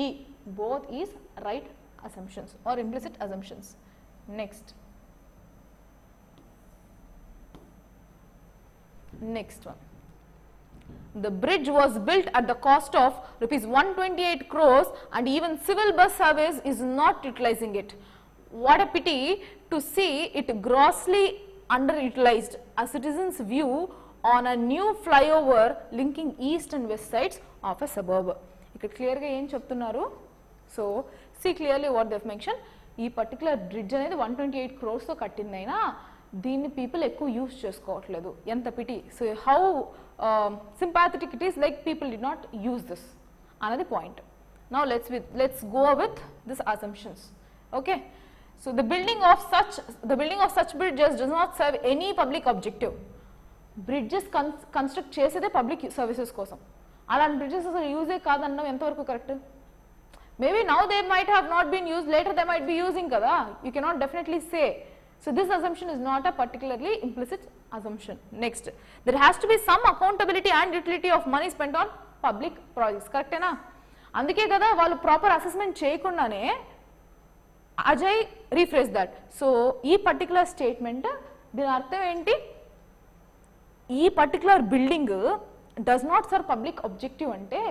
E. Both is right assumptions or implicit assumptions. Next. Next one. The bridge was built at the cost of rupees 128 crores and even civil bus service is not utilizing it. What a pity to see it grossly underutilized. A citizen's view on a new flyover linking east and west sides of a suburb. ఇక్కడ క్లియర్గా ఏం చెప్తున్నారు? So see clearly what they've mentioned. ఈ particular bridge అనేది 128 crores కట్టిందైనా దీన్ని people ఎక్కువ use చేసుకోవట్లేదు. ఎంత pity. So how sympathetic it is, like people did not use this అన్నది point. Now let's go with this assumptions. Okay. So the building of such bridges does not serve any public objective. Bridges construct చేసేదే public services కోసం. అలాంటి bridges అసలు యూజే కాదన్నాం ఎంతవరకు correct? Maybe now they might have not been use, later they might be using కదా. You cannot definitely say. So this assumption is not a particularly implicit assumption. Next, there has to be some accountability and utility of money spent on public projects. కరెక్టేనా? అందుకే కదా వాళ్ళు proper assessment చేయకుండానే అజయ్ refresh that. So ఈ particular statement దీని అర్థం ఏంటి? ఈ particular building does not serve public objective అంటే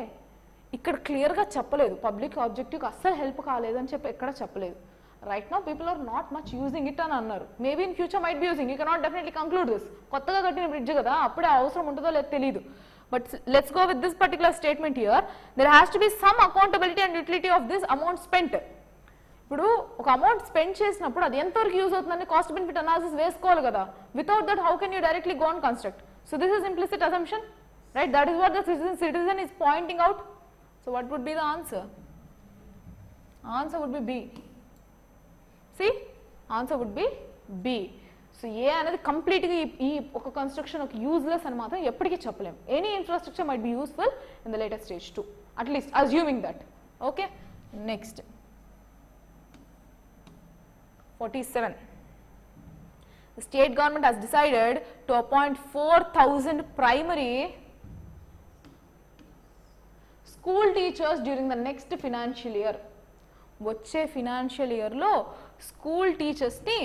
ఇక్కడ క్లియర్గా చెప్పలేదు. పబ్లిక్ ఆబ్జెక్టివ్కి అస్సలు హెల్ప్ కాలేదని చెప్పి ఎక్కడ చెప్పలేదు. Right now people are not much using it అని అన్నారు. Maybe in future might be using. You cannot definitely conclude this. కొత్తగా కట్టిన బ్రిడ్జ్ కదా, అప్పుడే అవసరం ఉంటుందో లేదో తెలియదు. But let's go with this particular statement here. There has to be some accountability and utility of this amount spent. ఇప్పుడు ఒక అమౌంట్ స్పెండ్ చేసినప్పుడు అది ఎంతవరకు యూజ్ అవుతుందని కాస్ట్ బెనిఫిట్ అనాలిసిస్ వేసుకోవాలి కదా. Without that how can you directly go and construct? So this is implicit assumption, right? That is what the citizen is pointing out. So what would be the answer? Answer would be B. See, answer would be B. So A అనేది కంప్లీట్గా ఈ ఒక construction ఒక useless అని మాత్రం ఎప్పటికీ చెప్పలేం. Any infrastructure might be useful in the latest stage two, at least assuming that. Okay, next 47. The state government has decided to appoint 4,000 primary school teachers during the next financial year. వచ్చే financial ఇయర్లో school టీచర్స్ని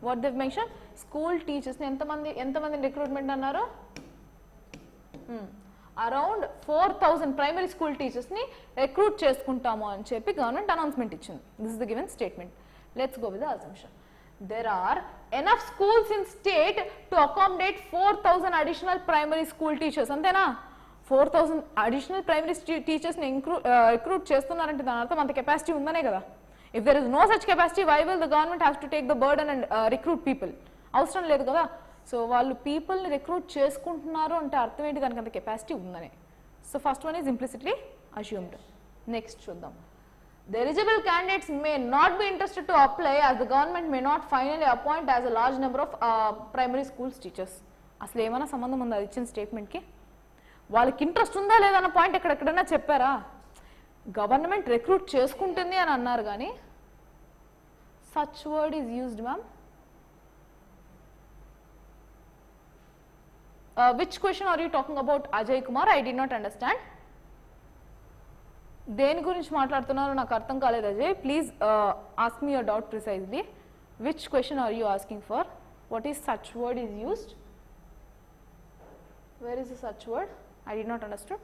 what they mention, school టీచర్స్ని ఎంతమంది recruitment అన్నారు, around 4,000 primary school టీచర్స్ని recruit చేసుకుంటాము అని చెప్పి గవర్నమెంట్ అనౌన్స్మెంట్ ఇచ్చింది. This is the given statement. Let's go with the assumption. There are enough schools in state to accommodate 4,000 additional primary school teachers. అంతేనా? 4,000 additional primary టీచర్స్ని recruit చేస్తున్నారంటే దాని అర్థం అంత కెపాసిటీ ఉందనే కదా. If there is no such capacity, why will the government have to take the burden and recruit people? అవసరం లేదు కదా. సో వాళ్ళు పీపుల్ని రిక్రూట్ చేసుకుంటున్నారు అంటే అర్థం ఏంటి, దానికి అంత కెపాసిటీ ఉందనే. So first one is implicitly assumed. Next చూద్దాం. The eligible candidates may not be interested to apply as the government may not finally appoint as a large number of primary schools teachers. అసలు ఏమైనా సంబంధం ఉందా ఇచ్చిన స్టేట్మెంట్కి? వాళ్ళకి interest ఉందా లేదన్న point ఎక్కడెక్కడైనా చెప్పారా? గవర్నమెంట్ రిక్రూట్ చేసుకుంటుంది అని అన్నారు కానీ such word is used ma'am. Which question are you talking about Ajay Kumar? I did not understand. దేని గురించి మాట్లాడుతున్నారో నాకు అర్థం కాలేదు Ajay. Please ask me your doubt precisely. Which question are you asking for? What is such word is used? Where is the such word? I did not understood.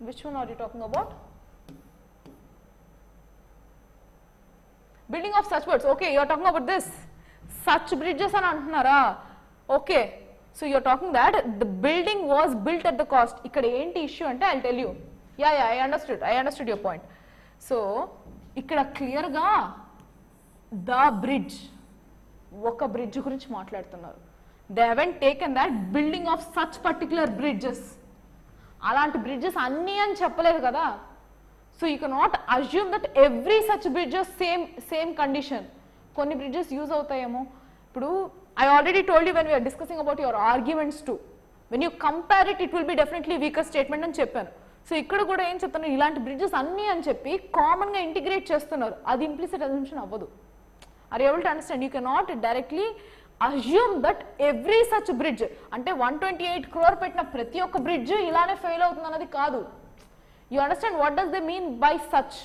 Which one are you talking about? Building of such words. Okay, you are talking about this. Such bridges అని అంటున్నారా? Okay, so you are talking that the building was built at the cost. ఇక్కడ ఏంటి issue అంటే I'll tell you. Yeah, I understood your point. So ఇక్కడ క్లియర్గా the bridge, ఒక bridge గురించి మాట్లాడుతున్నారు. They haven't taken that building of such particular bridges. అలాంటి bridges అన్నీ అని చెప్పలేదు కదా. So you cannot assume that every such bridges same condition. కొన్ని బ్రిడ్జెస్ యూజ్ అవుతాయేమో. ఇప్పుడు I already told you when we are discussing about your arguments to, when you compare it will be definitely weaker statement అని చెప్పాను. So ఇక్కడ కూడా ఏం చెప్తున్నారు, ఇలాంటి బ్రిడ్జెస్ అన్నీ అని చెప్పి కామన్గా ఇంటిగ్రేట్ చేస్తున్నారు. అది ఇంప్లిసిట్ అజంప్షన్ అవ్వదు. Are you able to understand? You cannot directly assume that every such bridge అంటే 128 crore పెట్టిన ప్రతి ఒక్క బ్రిడ్జ్ ఇలానే ఫెయిల్ అవుతుంది అన్నది కాదు. You understand what does they mean by such?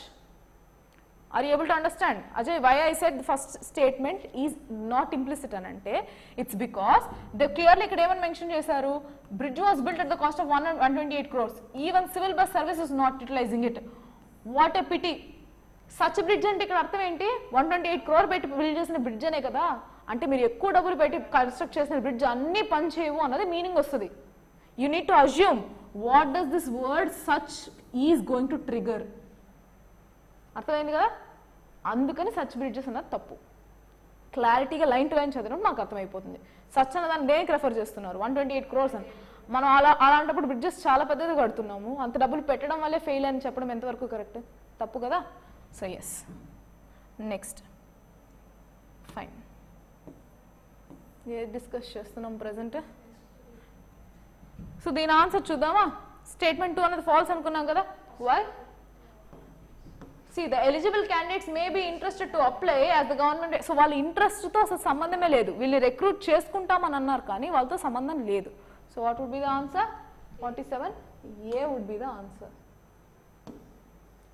Are you able to understand Ajay? Why I said the first statement is not implicit అని అంటే ఇట్స్ బికాస్ దే క్లియర్లీ ఇక్కడ ఏమని మెన్షన్ చేశారు, bridge was built at the cost of 128 crores. Even civil bus service is not utilising it. What a pity. Such bridge అంటే ఇక్కడ అర్థం ఏంటి? 128 crore పెట్టి బిల్డ్ చేసిన బ్రిడ్జ్ అనే కదా. అంటే మీరు ఎక్కువ డబ్బులు పెట్టి కన్స్ట్రక్ట్ చేసిన బ్రిడ్జ్ అన్నీ పని చేయవు అన్నది మీనింగ్ వస్తుంది. You need to assume what does this word such is going to trigger. అర్థమైంది కదా? అందుకని సచ్ బ్రిడ్జెస్ అన్నది తప్పు. క్లారిటీగా లైన్ టు లైన్ చదవడం మాకు అర్థమైపోతుంది. సచ్ అన్నదాన్ని దేనికి రెఫర్ చేస్తున్నారు? 128 crores అని. మనం అలాంటప్పుడు బ్రిడ్జెస్ చాలా పెద్దది కడుతున్నాము, అంత డబ్బులు పెట్టడం వల్లే ఫెయిల్ అని చెప్పడం ఎంతవరకు కరెక్ట్? తప్పు కదా. So yes. Next fine. ఏ డిస్కస్ చేస్తున్నాం ప్రజెంట్? సో దీని ఆన్సర్ చూద్దామా? స్టేట్మెంట్ 2 అనేది ఫాల్స్ అనుకున్నాం కదా. Why? See, the eligible candidates may be interested to apply as the government. So వాళ్ళ ఇంట్రెస్ట్తో అసలు సంబంధమే లేదు. వీళ్ళు రిక్రూట్ చేసుకుంటామని అన్నారు కానీ వాళ్ళతో సంబంధం లేదు. So what would be the answer? 47 A would be the answer.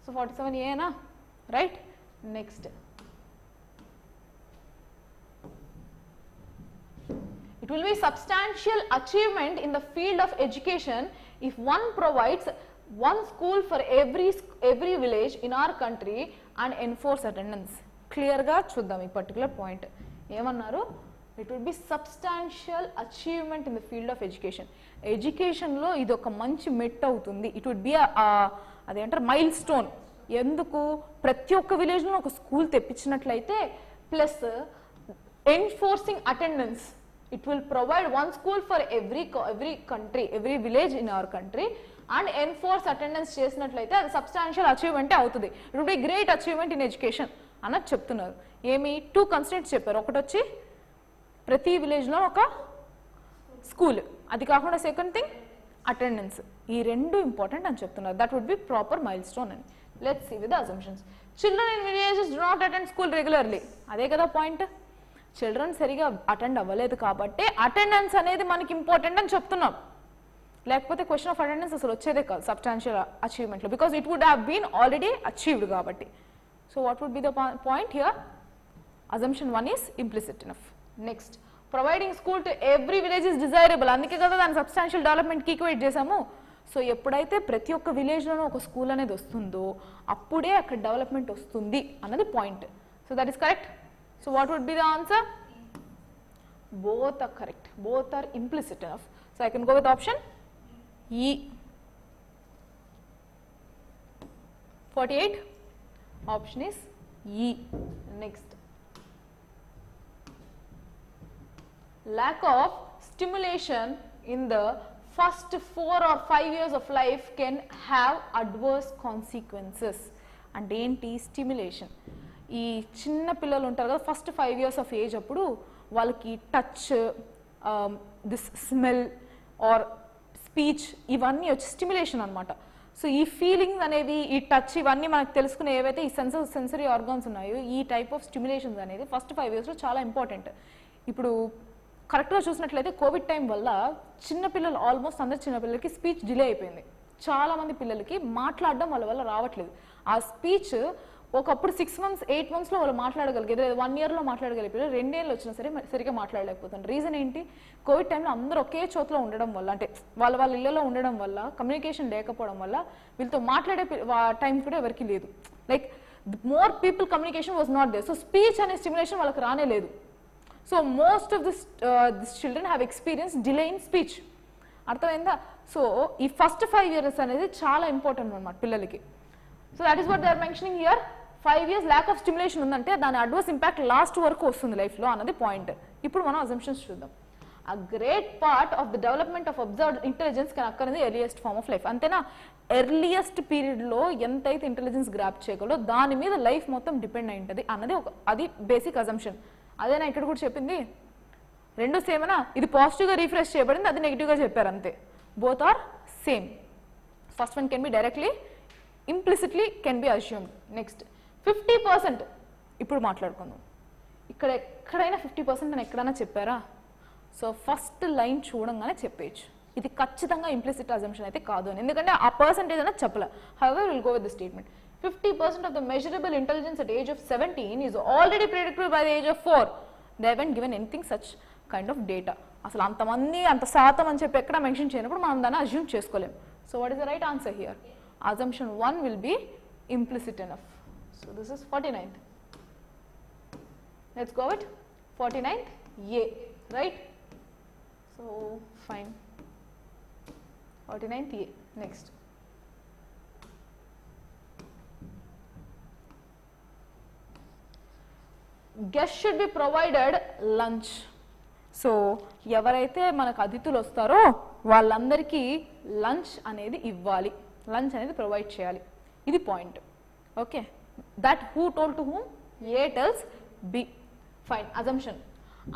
So 47 ఏనా? Right. Next. It will be substantial achievement in the field of education if one provides one school for every village in our country and enforce attendance. Clear ga chuddam ee particular point. Emannaru? It will be substantial achievement in the field of education. Education lo idi oka manchi met avutundi. It would be ade antar milestone. Enduku prati okka village lo oka school teppichinatlaite plus enforcing attendance. It will provide one school for every country, every village in our country and enforce attendance చేసినట్లయితే అది substantial achievement అవుతుంది. It will be great achievement in education అన్నది చెప్తున్నారు. ఏమి 2 constants చెప్పారు. ఒకటి వచ్చి ప్రతి విలేజ్లో ఒక స్కూల్, అది కాకుండా సెకండ్ థింగ్ అటెండెన్స్. ఈ రెండు ఇంపార్టెంట్ అని చెప్తున్నారు. That would be proper milestone అని. Let's see with the assumptions. Children in villages do not attend school regularly. అదే కదా పాయింట్. చిల్డ్రన్ సరిగా అటెండ్ అవ్వలేదు కాబట్టి అటెండెన్స్ అనేది మనకి ఇంపార్టెంట్ అని చెప్తున్నాం. లేకపోతే క్వశ్చన్ ఆఫ్ అటెండెన్స్ అసలు వచ్చేదే కాదు సబ్స్టాన్షియల్ అచీవ్మెంట్లో, because it would have been already achieved కాబట్టి. So what would be the point here? Assumption 1 is implicit enough. Next, providing school to every village is desirable. అందుకే కదా దాన్ని సబ్స్టాన్షియల్ డెవలప్మెంట్కి equate చేసాము. సో ఎప్పుడైతే ప్రతి ఒక్క విలేజ్లోనూ ఒక స్కూల్ అనేది వస్తుందో అప్పుడే అక్కడ డెవలప్మెంట్ వస్తుంది అన్నది point. So that is correct. So what would be the answer? Both are correct. Both are implicit enough. So I can go with option E. 48. Option is E. Next. Lack of stimulation in the first 4 or 5 years of life can have adverse consequences. And ఏంటి stimulation? ఈ చిన్న పిల్లలు ఉంటారు కదా, first 5 years of age అప్పుడు వాళ్ళకి touch, this smell or speech ఇవన్నీ వచ్చి స్టిమ్యులేషన్ అనమాట. సో ఈ ఫీలింగ్స్ అనేవి, ఈ టచ్, ఇవన్నీ మనకు తెలుసుకునే ఏవైతే ఈ సెన్సరీ ఆర్గాన్స్ ఉన్నాయో ఈ టైప్ ఆఫ్ స్టిమ్యులేషన్స్ అనేది ఫస్ట్ 5 yearsలో చాలా ఇంపార్టెంట్. ఇప్పుడు కరెక్ట్గా చూసినట్లయితే కోవిడ్ టైం వల్ల చిన్నపిల్లలు, ఆల్మోస్ట్ అందరు చిన్నపిల్లలకి స్పీచ్ డిలే అయిపోయింది. చాలామంది పిల్లలకి మాట్లాడడం వాళ్ళ వల్ల రావట్లేదు. ఆ స్పీచ్ ఒకప్పుడు 6 months 8 monthsలో వాళ్ళు మాట్లాడగలిగేది, 1 yearలో మాట్లాడగలిగే 2 ఏళ్ళు వచ్చినా సరే సరిగ్గా మాట్లాడలేకపోతున్నారు. రీజన్ ఏంటి? కోవిడ్ టైంలో అందరూ ఒకే చోట్ల ఉండడం వల్ల, అంటే వాళ్ళ ఇళ్లలో ఉండడం వల్ల, కమ్యూనికేషన్ లేకపోవడం వల్ల వీళ్ళతో మాట్లాడే టైం కూడా ఎవరికి లేదు. Like more people communication was not there. So speech అనే స్టిమ్యులేషన్ వాళ్ళకి రానే లేదు. So most of this children have experience delay in speech. అర్థమైందా? సో ఈ ఫస్ట్ 5 years అనేది చాలా ఇంపార్టెంట్ అన్నమాట పిల్లలకి. So that is what they are mentioning here. 5 years lack of stimulation ఉందంటే దాని అడ్వర్స్ ఇంపాక్ట్ లాస్ట్ వరకు వస్తుంది లైఫ్లో అన్నది పాయింట్. ఇప్పుడు మనం అజంప్షన్స్ చూద్దాం. A great part of the development of observed intelligence can occur in the earliest form of life. అంతేనా? ఎర్లియస్ట్ పీరియడ్లో ఎంతైతే ఇంటెలిజెన్స్ గ్రాప్ చేయగలదో దాని మీద లైఫ్ మొత్తం డిపెండ్ అయి ఉంటుంది అన్నది అది బేసిక్ అజంప్షన్. అదేనా ఇక్కడ కూడా చెప్పింది? రెండు సేమనా? ఇది పాజిటివ్గా రీఫ్రెష్ చేయబడింది, అది నెగిటివ్గా చెప్పారు అంతే. Both are same. First one can be directly, implicitly can be assumed. Next 50%. ఇప్పుడు మాట్లాడుకుందాం. ఇక్కడ ఎక్కడైనా 50% అని ఎక్కడైనా చెప్పారా? సో ఫస్ట్ లైన్ చూడంగానే చెప్పేయచ్చు ఇది ఖచ్చితంగా ఇంప్లిసిట్ అజంప్షన్ అయితే కాదు అని, ఎందుకంటే ఆ పర్సంటేజ్ అనేది చెప్పలే. However will go with the statement. 50% of the measurable intelligence at age of 17 is already predicted by the age of 4. They haven't given anything such kind of data. అసలు అంతమంది అంత శాతం అని చెప్పి ఎక్కడ మెన్షన్ చేయనప్పుడు మనం దాన్ని అజ్యూమ్ చేసుకోలేం. So what is the right answer here? Assumption 1 will be implicit enough. So this is 49th. Let's go with 49th A, right? So fine. 49th A. Next. Guests should be provided lunch. So ఎవరైతే మనకు అతిథులు వస్తారో వాళ్ళందరికీ lunch అనేది ఇవ్వాలి, lunch అనేది provide చేయాలి. ఇది point. Okay, that who told to whom? A tells B. Fine. Assumption.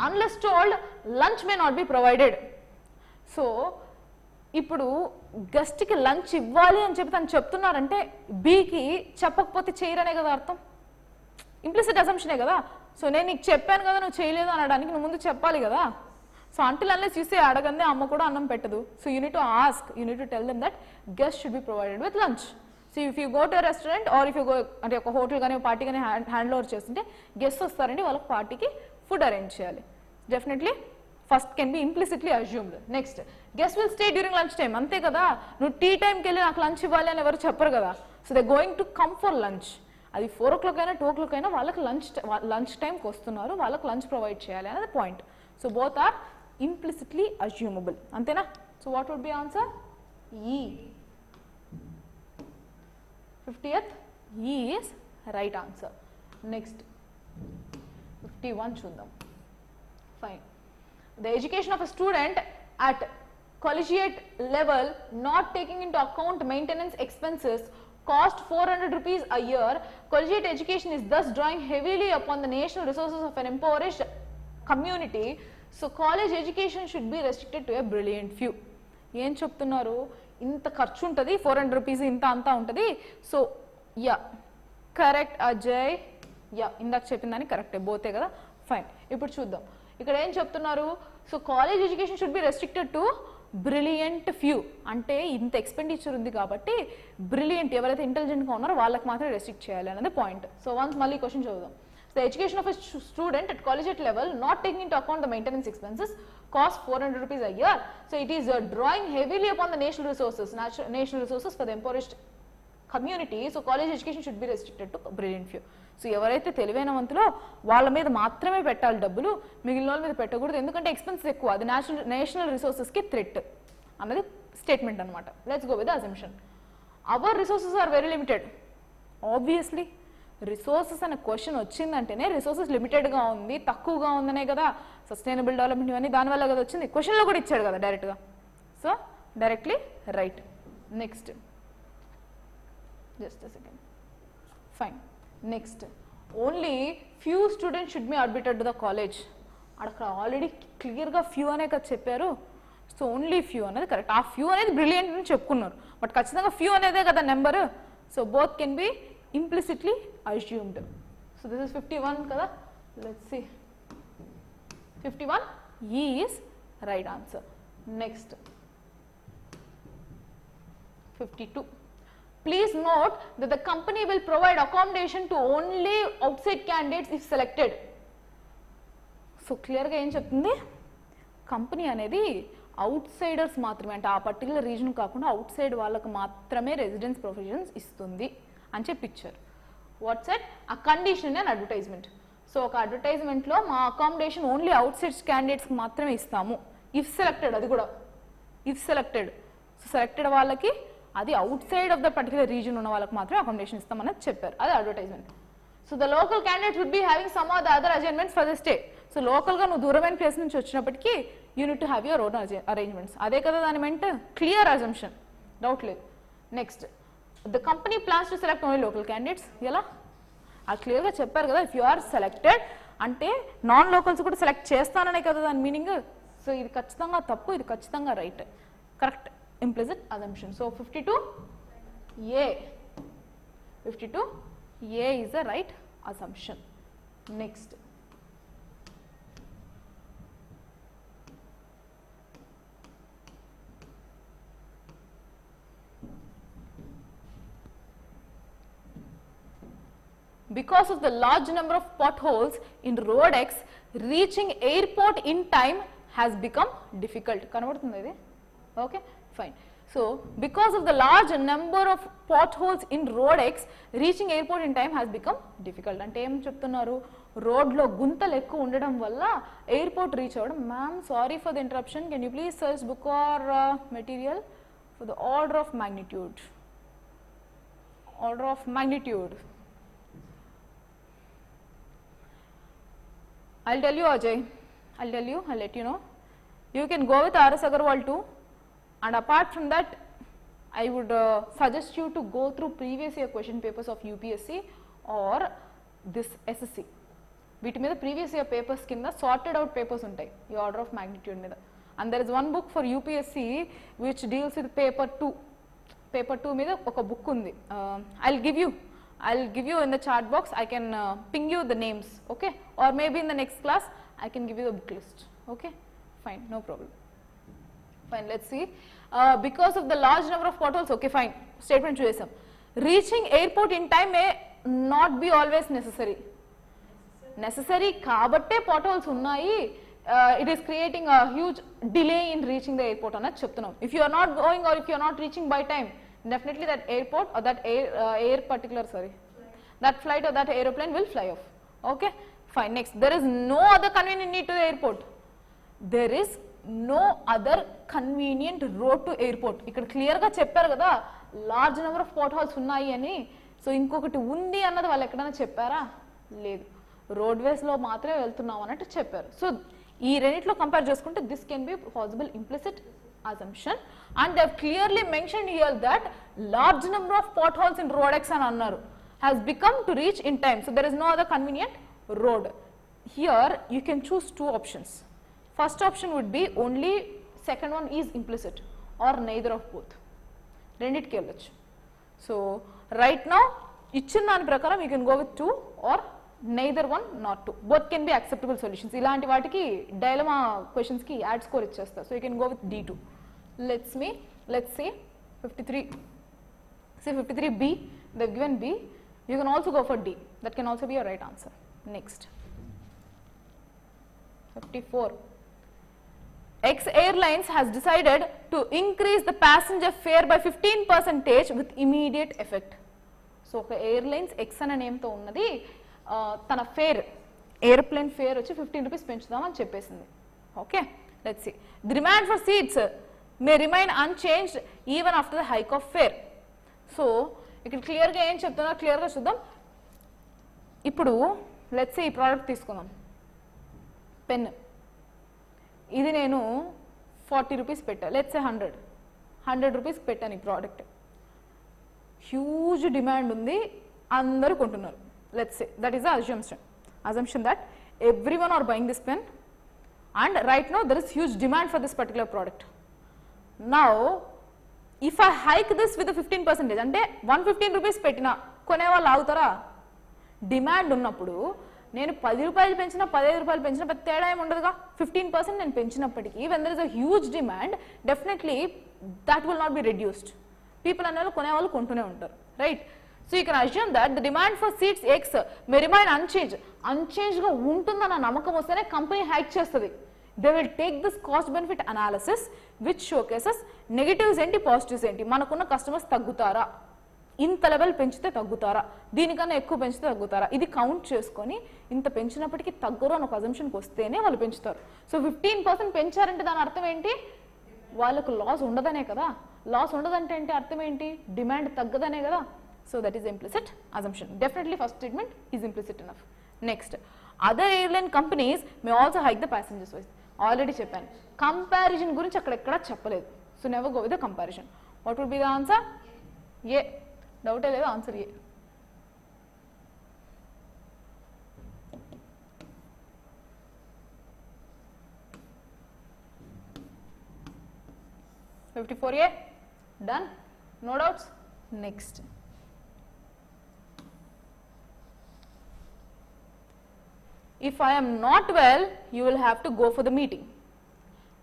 Unless told lunch may not be provided. So ఇప్పుడు గెస్ట్కి లంచ్ ఇవ్వాలి అని చెప్పి తను చెప్తున్నారంటే బికి చెప్పకపోతే చేయరనే కదా అర్థం. ఇంప్లిసిట్ అజంప్షనే కదా. సో నేను నీకు చెప్పాను కదా నువ్వు చేయలేదు అనడానికి నువ్వు ముందు చెప్పాలి కదా. సో అంటిల్ అన్లెస్ చూస్తే అడగందే అమ్మ కూడా అన్నం పెట్టదు. So you need to ask, you need to tell them that guest should be provided with lunch. So if you go to restaurant or if you go అంటే ఒక హోటల్ కానీ party కానీ hand over చేస్తుంటే guest వస్తారండి, వాళ్ళకి పార్టీకి food arrange చేయాలి. Definitely first can be implicitly assumed. Next, guest will stay during lunch time. అంతే కదా, నువ్వు టీ టైంకి వెళ్ళి నాకు లంచ్ ఇవ్వాలి అని ఎవరు చెప్పరు కదా. So they going to come for lunch. అది 4 o'clock అయినా 2 o'clock అయినా వాళ్ళకి లంచ్ టైంకి వస్తున్నారు, వాళ్ళకి లంచ్ ప్రొవైడ్ చేయాలి అనేది point. So both are implicitly assumable. అంతేనా? So what would be answer? E. 50th E is right answer. Next 51 చూద్దాం. Fine. The education of a student at collegiate level not taking into account maintenance expenses cost 400 rupees a year. Collegiate education is thus drawing heavily upon the national resources of an impoverished community. So college education should be restricted to a brilliant few. ఏం చెప్తున్నారు? ఇంత ఖర్చు ఉంటుంది, 400 rupees ఇంత అంతా ఉంటుంది. So yeah correct Ajay, yeah ఇందాక చెప్పిందని కరెక్టే, బోతే కదా. ఫైన్. ఇప్పుడు చూద్దాం ఇక్కడ ఏం చెప్తున్నారు. So college education should be restricted to brilliant few, అంటే ఇంత ఎక్స్పెండిచర్ ఉంది కాబట్టి బ్రిలియంట్ ఎవరైతే ఇంటెలిజెంట్గా ఉన్నారో వాళ్ళకి మాత్రమే రెస్ట్రిక్ట్ చేయాలి అనేది పాయింట్. సో వన్స్ మళ్ళీ క్వశ్చన్ చదువుదాం. The education of a student at collegiate level, not taking into account the maintenance expenses, costs 400 rupees a year. So it is drawing heavily upon the national resources for the impoverished community. So college education should be restricted to brilliant few. So ఎవరైతే తెలివైన వంతులో వాళ్ళ మీద మాత్రమే పెట్టాలి డబ్బులు, మిగిలిన వాళ్ళ మీద పెట్టకూడదు, ఎందుకంటే ఎక్స్పెన్సెస్ ఎక్కువ, అది నేషనల్ రిసోర్సెస్కి థ్రెట్ అన్నది స్టేట్మెంట్ అనమాట. Let's go with the assumption. Our resources are very limited. Obviously resources అనే క్వశ్చన్ వచ్చిందంటేనే రిసోర్సెస్ లిమిటెడ్గా ఉంది, తక్కువగా ఉందనే కదా సస్టైనబుల్ డెవలప్మెంట్ ఇవన్నీ దానివల్ల కదా వచ్చింది. క్వశ్చన్లో కూడా ఇచ్చాడు కదా డైరెక్ట్గా. So directly right. Next just second. Fine. Next only few students should be admitted to the college. అక్కడ ఆల్రెడీ క్లియర్గా ఫ్యూ అనే కదా చెప్పారు. సో ఓన్లీ ఫ్యూ అనేది కరెక్ట్. ఆ ఫ్యూ అనేది బ్రిలియంట్ అని చెప్పుకున్నారు, బట్ ఖచ్చితంగా ఫ్యూ అనేదే కదా number. So both can B implicitly assumed. So this is 51 kada. Let's see. 51 is right answer. Next 52. Please note that the company will provide accommodation to only outside candidates if selected. So clear ga em cheptundi, company అనేది out Zydus మాత్రమే, అంటే ఆ particular reason కాకుండా out side వాళ్ళకు మాత్రమే residence provisions ఇస్తుంది అని చెప్పి ఇచ్చారు. వాట్స్ ఎట్ ఆ కండిషన్ అండ్ అడ్వర్టైజ్మెంట్. సో ఒక అడ్వర్టైజ్మెంట్లో మా అకామిడేషన్ ఓన్లీ అవుట్ సైడ్ క్యాండిడేట్స్కి మాత్రమే ఇస్తాము ఇఫ్ సెలెక్టెడ్, అది కూడా ఇఫ్ సెలెక్టెడ్. సో సెలెక్టెడ్ వాళ్ళకి అది outside of the particular reason ఉన్న వాళ్ళకి మాత్రమే అకామిడేషన్ ఇస్తామని చెప్పారు, అది advertisement. So the local candidates would be having some of the other arrangements for the stay. So లోకల్గా నువ్వు దూరమైన ప్లేస్ నుంచి వచ్చినప్పటికీ you need to have your own arrangements. అదే కదా దాని మెంట్. క్లియర్ అజంప్షన్, డౌట్ లేదు. Next the company plans to select only local candidates. ఎలా అది క్లియర్గా చెప్పారు కదా. ఇఫ్ యు ఆర్ సెలెక్టెడ్ అంటే నాన్ లోకల్స్ కూడా సెలెక్ట్ చేస్తాననే కదా దాని మీనింగ్. సో ఇది ఖచ్చితంగా తప్పు, ఇది ఖచ్చితంగా right. Correct implicit assumption. So 52A is the right assumption. Next because of the large number of potholes in road X, reaching airport in time has become difficult. కనబడుతుంది ఇది. Okay fine. So because of the large number of potholes in road X, reaching airport in time has become difficult. అంటే ఏం చెప్తున్నారు, రోడ్లో గుంతలు ఎక్కువ ఉండడం వల్ల ఎయిర్పోర్ట్ రీచ్ అవ్వడం. Ma'am sorry for the interruption, can you please search book or material for the order of magnitude. Order of magnitude I'll tell you Ajay, I'll let you know. You can go with RS Agarwal too, and apart from that I would suggest you to go through previous year question papers of UPSC or this SSC. వీటి మీద previous year papers కింద sorted out papers ఉంటాయి ఈ order of magnitude మీద. And there is one book for UPSC which deals with paper 2 మీద ఒక book ఉంది. I'll give you in the chat box. I can ping you the names, okay? Or maybe in the next class I can give you the book list, okay? Fine, no problem. Fine, let's see. Because of the large number of potholes, okay, fine. Statement chesam. Reaching airport in time may not be always necessary. Necessary kabatte potholes unnayi. It is creating a huge delay in reaching the airport anna cheptunam. If you are not going or if you are not reaching by time, definitely that airport or that that flight or that aeroplane will fly off. Okay, fine. Next, there is no other convenient need to the airport. There is no other convenient road to airport. ఇక్కడ క్లియర్గా చెప్పారు కదా large number of port halls ఉన్నాయి అని. So ఇంకొకటి ఉంది అన్నది వాళ్ళు ఎక్కడైనా చెప్పారా? లేదు, రోడ్వేస్లో మాత్రమే వెళ్తున్నాం అన్నట్టు చెప్పారు. సో ఈ రెండిట్లో కంపేర్ చేసుకుంటే this can be possible implicit assumption, and they have clearly mentioned here that large number of potholes in road X and annaru has become to reach in time. So there is no other convenient road. Here you can choose two options. First option would be only, second one is implicit, or neither of both. Renditiki vellochu. So right now ఇచ్చిన దాని ప్రకారం you can go with 2 or neither 1 nor 2. Both can be acceptable solutions. ఇలాంటి వాటికి dilemma questions కి add score ఇచ్చేస్తారు. So you can go with D2. Let's see 53. See 53B, they've given B. You can also go for D. That can also be your right answer. Next. 54. X Airlines has decided to increase the passenger fare by 15% with immediate effect. So, Airlines X అనే నేమ్తో ఉన్నది తన fair airplane fair వచ్చి 15 rupees పెంచుదామని చెప్పేసింది. Okay, let's see. The demand for seats may remain unchanged even after the hike of fare. So ఇక్కడ క్లియర్గా ఏం చెప్తున్నా క్లియర్గా చూద్దాం. ఇప్పుడు లెట్స్ సీ ఈ ప్రోడక్ట్ తీసుకుందాం, పెన్. ఇది నేను 40 రూపీస్ పెట్టాను, లెట్స్ సే 100 రూపీస్ పెట్టాను ఈ ప్రోడక్ట్. హ్యూజ్ డిమాండ్ ఉంది, అందరూ కొంటున్నారు. Let's say that is the assumption that everyone are buying this pen, and right now there is huge demand for this particular product. Now if I hike this with a 15%, అంటే 115 rupees పెట్టినా కొనేవాళ్ళు ఆగుతారా? Demand ఉన్నప్పుడు నేను 10 రూపాయలు పెంచినా 15 రూపాయలు పెంచినా పెద్ద తేడా ఏమి ఉండదుగా. 15% నేను పెంచినప్పటికీ when there is a huge demand, definitely that will not be reduced. People అనేవాళ్ళు కొనేవాళ్ళు కొంటూనే ఉంటారు, right? So you can assume that the demand for seats X may remain unchanged. Unchanged గా ఉంటుందన్న నమ్మకం వస్తేనే కంపెనీ హైక్ చేస్తుంది. They will take this cost benefit analysis which showcases negatives ఏంటి positives ఏంటి. మనకున్న కస్టమర్స్ తగ్గుతారా, ఇంత లెవెల్ పెంచితే తగ్గుతారా, దీనికన్నా ఎక్కువ పెంచితే తగ్గుతారా, ఇది కౌంట్ చేసుకొని ఇంత పెంచినప్పటికీ తగ్గరు అని ఒక అజంప్షన్కి వస్తేనే వాళ్ళు పెంచుతారు. సో 15% పెంచారంటే దాని అర్థం ఏంటి? వాళ్ళకు లాస్ ఉండదనే కదా. లాస్ ఉండదంటే ఏంటి అర్థం ఏంటి? డిమాండ్ తగ్గదనే కదా. So that is implicit assumption. Definitely first statement is implicit enough. Next, other airline companies may also hike the passengers price. Already చెప్పాను, కంపారిజన్ గురించి అక్కడ ఎక్కడ చెప్పలేదు. So never go with the comparison. What would be the answer? A. డౌటే లేదు, answer A. A. Done? No doubts? Next. If I am not well, you will have to go for the meeting.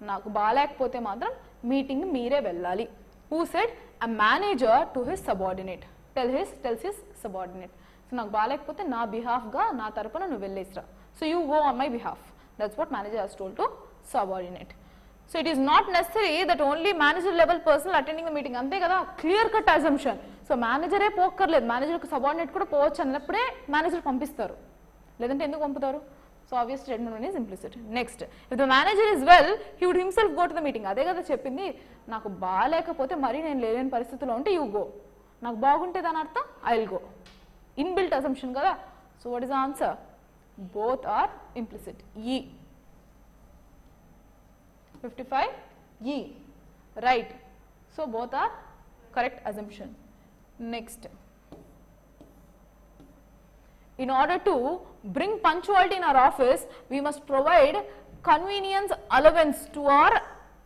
నాకు బాలేకపోతే మాత్రం meeting మీరే వెళ్ళాలి. Who said? A manager to his subordinate. Tells his subordinate. So నాకు బాలేకపోతే నా బిహాఫ్గా నా తరపున నువ్వు వెళ్ళేసిరా. So you go on my behalf. That's what manager has told to subordinate. So it is not necessary that only manager level person attending the meeting. అంతే కదా, clear cut assumption. So మేనేజరే పోక్కర్లేదు, మేనేజర్కి subordinate కూడా పోవచ్చు అన్నప్పుడే manager పంపిస్తారు, లేదంటే ఎందుకు పంపుతారు? So obvious statement one is implicit. Next, if the manager is well he would himself go to the meeting. అదే కదా చెప్పింది, నాకు బాగాలేకపోతే మరీ నేను లేని పరిస్థితిలో ఉంటే యూ గో, నాకు బాగుంటే దాని అర్థం I will go. Inbuilt assumption కదా. So what is the answer? Both are implicit. E 55 E, right? So both are correct assumption. Next, in order to bring punctuality in our office, we must provide convenience allowance to our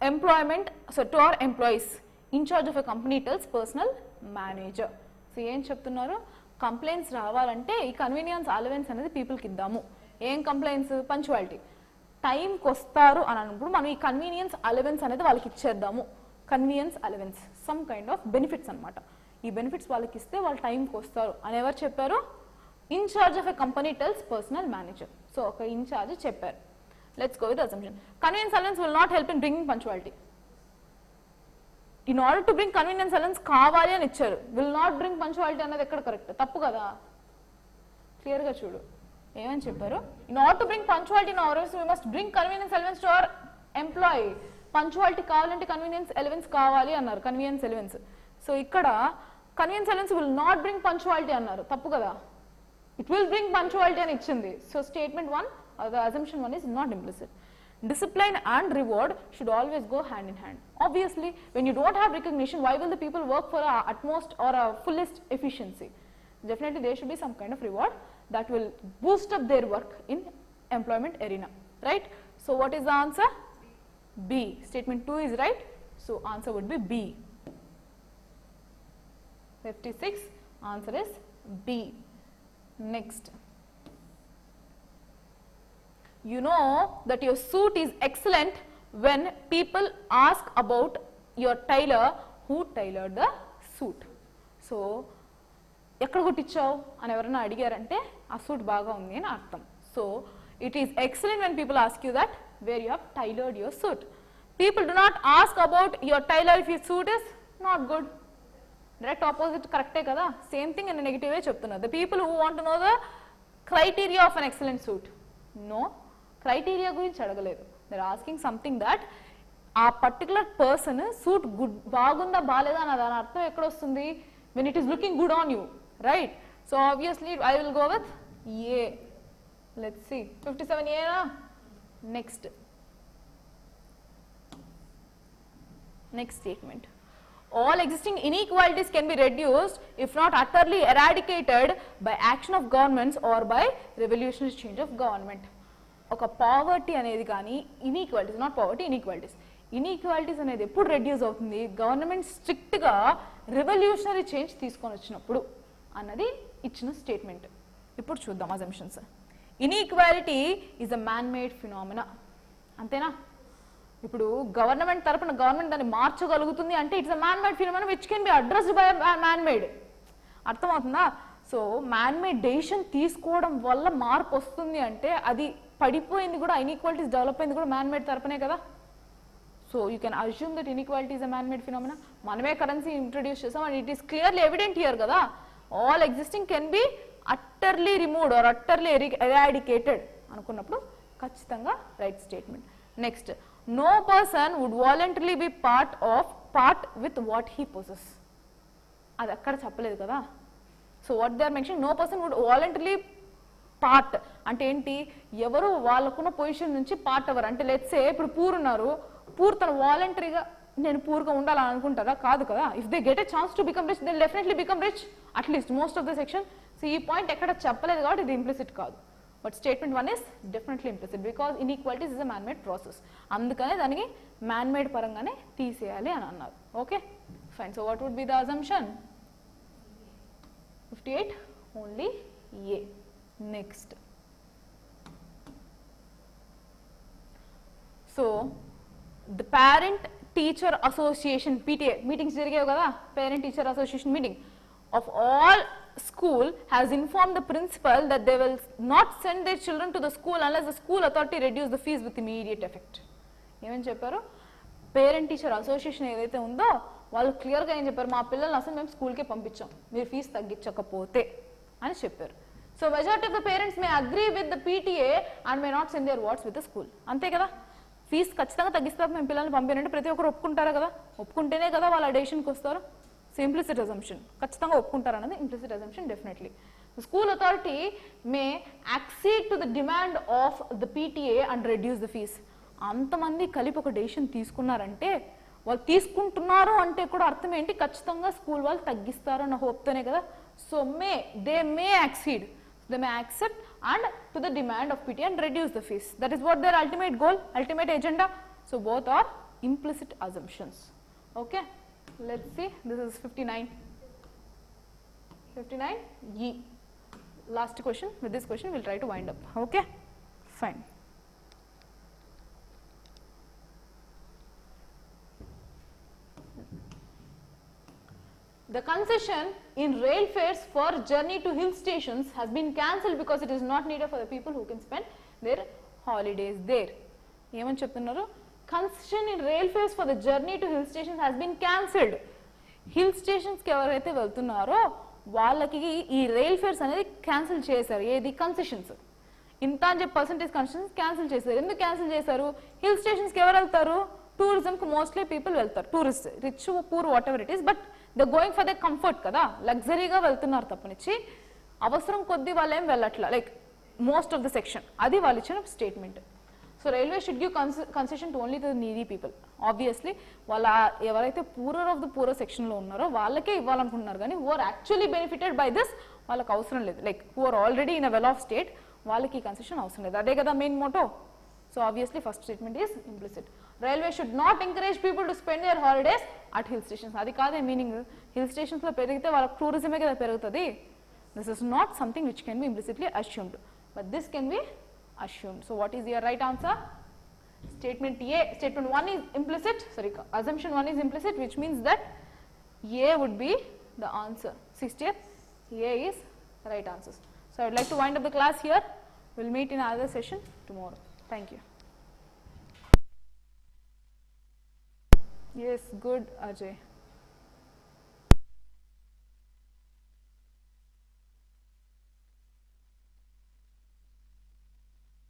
employees. In charge of a company tells personal manager. So ఏం చెప్తున్నారు? Complaints రావాలంటే ఈ convenience allowance అనేది పీపుల్కి ఇద్దాము. ఏం complaints? Punctuality. టైంకి వస్తారు అని అన్నప్పుడు మనం ఈ కన్వీనియన్స్ అలవెన్స్ అనేది వాళ్ళకి ఇచ్చేద్దాము. Convenience allowance some kind of benefits అనమాట. ఈ బెనిఫిట్స్ వాళ్ళకి ఇస్తే వాళ్ళు టైంకి వస్తారు అని ఎవరు చెప్పారు? Incharge of a company tells personnel manager. So ఒక ఇన్ఛార్జ్ చెప్పారు. Let's go with assumption. Convenience allowance will not help in bringing punctuality. In order to bring convenience allowance కావాలి అని ఇచ్చారు, విల్ నాట్ బ్రింగ్ పంచువాలిటీ అన్నది ఎక్కడ correct? తప్పు కదా. క్లియర్గా చూడు ఏమని చెప్పారు? In order to bring punctuality in our office we must bring convenience allowance to our employee. Punctuality కావాలంటే కన్వీనియన్స్ ఎలవెన్స్ కావాలి అన్నారు, కన్వీనియన్స్ ఎలవెన్స్. సో ఇక్కడ convenience allowance will not bring punctuality అన్నారు, తప్పు కదా. ఇట్ విల్ బ్రింగ్ పంచువాలిటీ అని ఇచ్చింది. So statement one, the assumption one is not implicit. Discipline and reward should always go hand in hand. Obviously, when you don't have recognition, why will the people work for a utmost or a fullest efficiency? Definitely there should be some kind of reward that will boost up their work in employment arena, right? So what is the answer? B. Statement 2 is right. So answer would be B. 56, answer is B. Next, you know that your suit is excellent when people ask about your tailor who tailored the suit. So ఎక్కడ కుట్టించావు అని ఎవరైనా అడిగారంటే ఆ suit బాగా ఉంది అని అర్థం. So it is excellent when people ask you that where you have tailored your suit. People do not ask about your tailor if your suit is not good. Direct opposite కరెక్టే కదా, same thing అని negative చెప్తున్నారు. The people who want to know the criteria of an excellent suit. No, criteria గురించి అడగలేదు. They are asking something that ఆ particular person suit good బాగుందా బాలేదా అని దాని అర్థం ఎక్కడ వస్తుంది, when it is looking good on you, right? So obviously I will go with A. Let's see, 57A na? Next statement. All existing inequalities can be reduced if not utterly eradicated by action of governments or by revolutionary change of government. ఒక poverty అనేది కానీ inequalities, not poverty, inequalities అనేది ఎప్పుడు reduce అవుతుంది, government స్ట్రిక్ట్గా revolutionary change తీసుకొని వచ్చినప్పుడు అన్నది ఇచ్చిన స్టేట్మెంట్. ఇప్పుడు చూద్దాం assumptions. Inequality is a man made phenomena, అంతేనా? ఇప్పుడు గవర్నమెంట్ తరపున గవర్నమెంట్ దాన్ని మార్చగలుగుతుంది అంటే it's a man made phenomena which can be addressed by man made. అర్థమవుతుందా? సో మ్యాన్ మేడ్ డెసిషన్ తీసుకోవడం వల్ల మార్పు వస్తుంది అంటే అది పడిపోయింది కూడా, ఇన్ఈక్వాలిటీస్ డెవలప్ అయింది కూడా మ్యాన్ మేడ్ తరపునే కదా. So you can assume that inequality is a man made phenomena. మనమే కరెన్సీ ఇంట్రడ్యూస్ చేసాం and it is clearly evident here కదా. All existing can be utterly removed or utterly eradicated అనుకున్నప్పుడు ఖచ్చితంగా right statement. Next, no person would voluntarily be part with what he possesses. అది అక్కడ చెప్పలేదు కదా. So what they are mentioning, no person would voluntarily part అంటే ఏంటి, ఎవరు వాళ్ళకున్న పొజిషన్ నుంచి పార్ట్ అవ్వరు. అంటే లెట్స్ సే ఇప్పుడు పూర్ ఉన్నారు, పూర్ తన వాలంటరీగా నేను పూర్గా ఉండాలని అనుకుంటారా? కాదు కదా. If they get a chance to become rich they definitely become rich, at least most of the section. So ఈ పాయింట్ ఎక్కడ చెప్పలేదు కాబట్టి ఇది ఇంప్లిసిట్ కాదు. But statement 1 is definitely implicit because inequalities is a man-made process. అందుకనే దానికి man-made పరంగానే తీసేయాలి అని అన్నారు. Okay fine. So what would be the assumption? 58 only A. Next, so the parent teacher association PTA meetings జరిగాయి కదా, parent teacher association meeting of all school has informed the principal that they will not send their children to the school unless the school authority reduce the fees with immediate effect. ఏమని చెప్పారు? Parent teacher association ఏదైతే ఉందో వాళ్ళు క్లియర్గా ఏం చెప్పారు, మా పిల్లల్ని అసలు మేము స్కూల్కే పంపించాం మీరు ఫీజు తగ్గించకపోతే అని చెప్పారు. So majority of the parents may agree with the PTA and may not send their wards with the school. అంతే కదా. ఫీజు ఖచ్చితంగా తగ్గిస్తారు మేము పిల్లల్ని పంపినంటే ప్రతి ఒక్కరు ఒప్పుకుంటారా కదా, ఒప్పుకుంటేనే కదా వాళ్ళ డెసిషన్కి వస్తారు. సో ఇంప్లిసిట్ అజంప్షన్ ఖచ్చితంగా ఒప్పుకుంటారన్నది implicit assumption definitely. School authority may accede to the demand of the PTA and reduce the fees. అంతమంది కలిపి ఒక డెసిషన్ తీసుకున్నారంటే వాళ్ళు తీసుకుంటున్నారు అంటే కూడా అర్థం ఏంటి, ఖచ్చితంగా స్కూల్ వాళ్ళు తగ్గిస్తారు అన్న హోప్తోనే కదా. So they may accede, they may accept and to the demand of PTA and reduce the fees. That is what their ultimate goal, ultimate agenda. So both are implicit assumptions. Okay, let's see, this is 59E. Last question. With this question we'll try to wind up. Okay, fine. The concession in rail fares for journey to hill stations has been cancelled because it is not needed for the people who can spend their holidays there. ఏమని చెప్తున్నారు? Concession in rail fares for the journey to hill stations has been cancelled. Hill స్టేషన్స్కి ఎవరైతే వెళ్తున్నారో వాళ్ళకి ఈ rail fares అనేది cancel చేశారు. ఏది? కన్సెషన్స్. ఇంత అని చెప్పి పర్సెంటేజ్ కన్సెషన్స్ క్యాన్సిల్ చేశారు. ఎందుకు క్యాన్సిల్ చేశారు? హిల్ స్టేషన్స్కి ఎవరు వెళ్తారు? టూరిజంకి మోస్ట్లీ పీపుల్ వెళ్తారు, tourist, rich poor whatever it is, but the going for the comfort కదా, లగ్జరీగా వెళ్తున్నారు తప్పనిచ్చి అవసరం కొద్దీ వాళ్ళు ఏం వెళ్ళట్లా, like most of the section. అది వాళ్ళు ఇచ్చిన statement. So railway should give concession to only the needy people. Obviously వాళ్ళ ఎవరైతే పూరర్ ఆఫ్ ద పూరర్ సెక్షన్లో ఉన్నారో వాళ్ళకే ఇవ్వాలనుకుంటున్నారు, కానీ who are actually benefited by this వాళ్ళకి అవసరం లేదు. Like who are already in a well off state వాళ్ళకి ఈ కన్సెషన్ అవసరం లేదు. అదే కదా main motto. So obviously first statement is implicit. Railway should not encourage people to spend their holidays at hill stations. అది కాదే మీనింగ్. హిల్ స్టేషన్స్లో పెరిగితే వాళ్ళకి టూరిజమే కదా పెరుగుతుంది. This is not something which can be implicitly assumed, but this can B assumed. So what is your right answer? Statement A, statement 1 is implicit, sorry, assumption 1 is implicit, which means that A would be the answer. 60th, A is right answers. So I would like to wind up the class here. We will meet in another session tomorrow. Thank you. Yes, good, Ajay.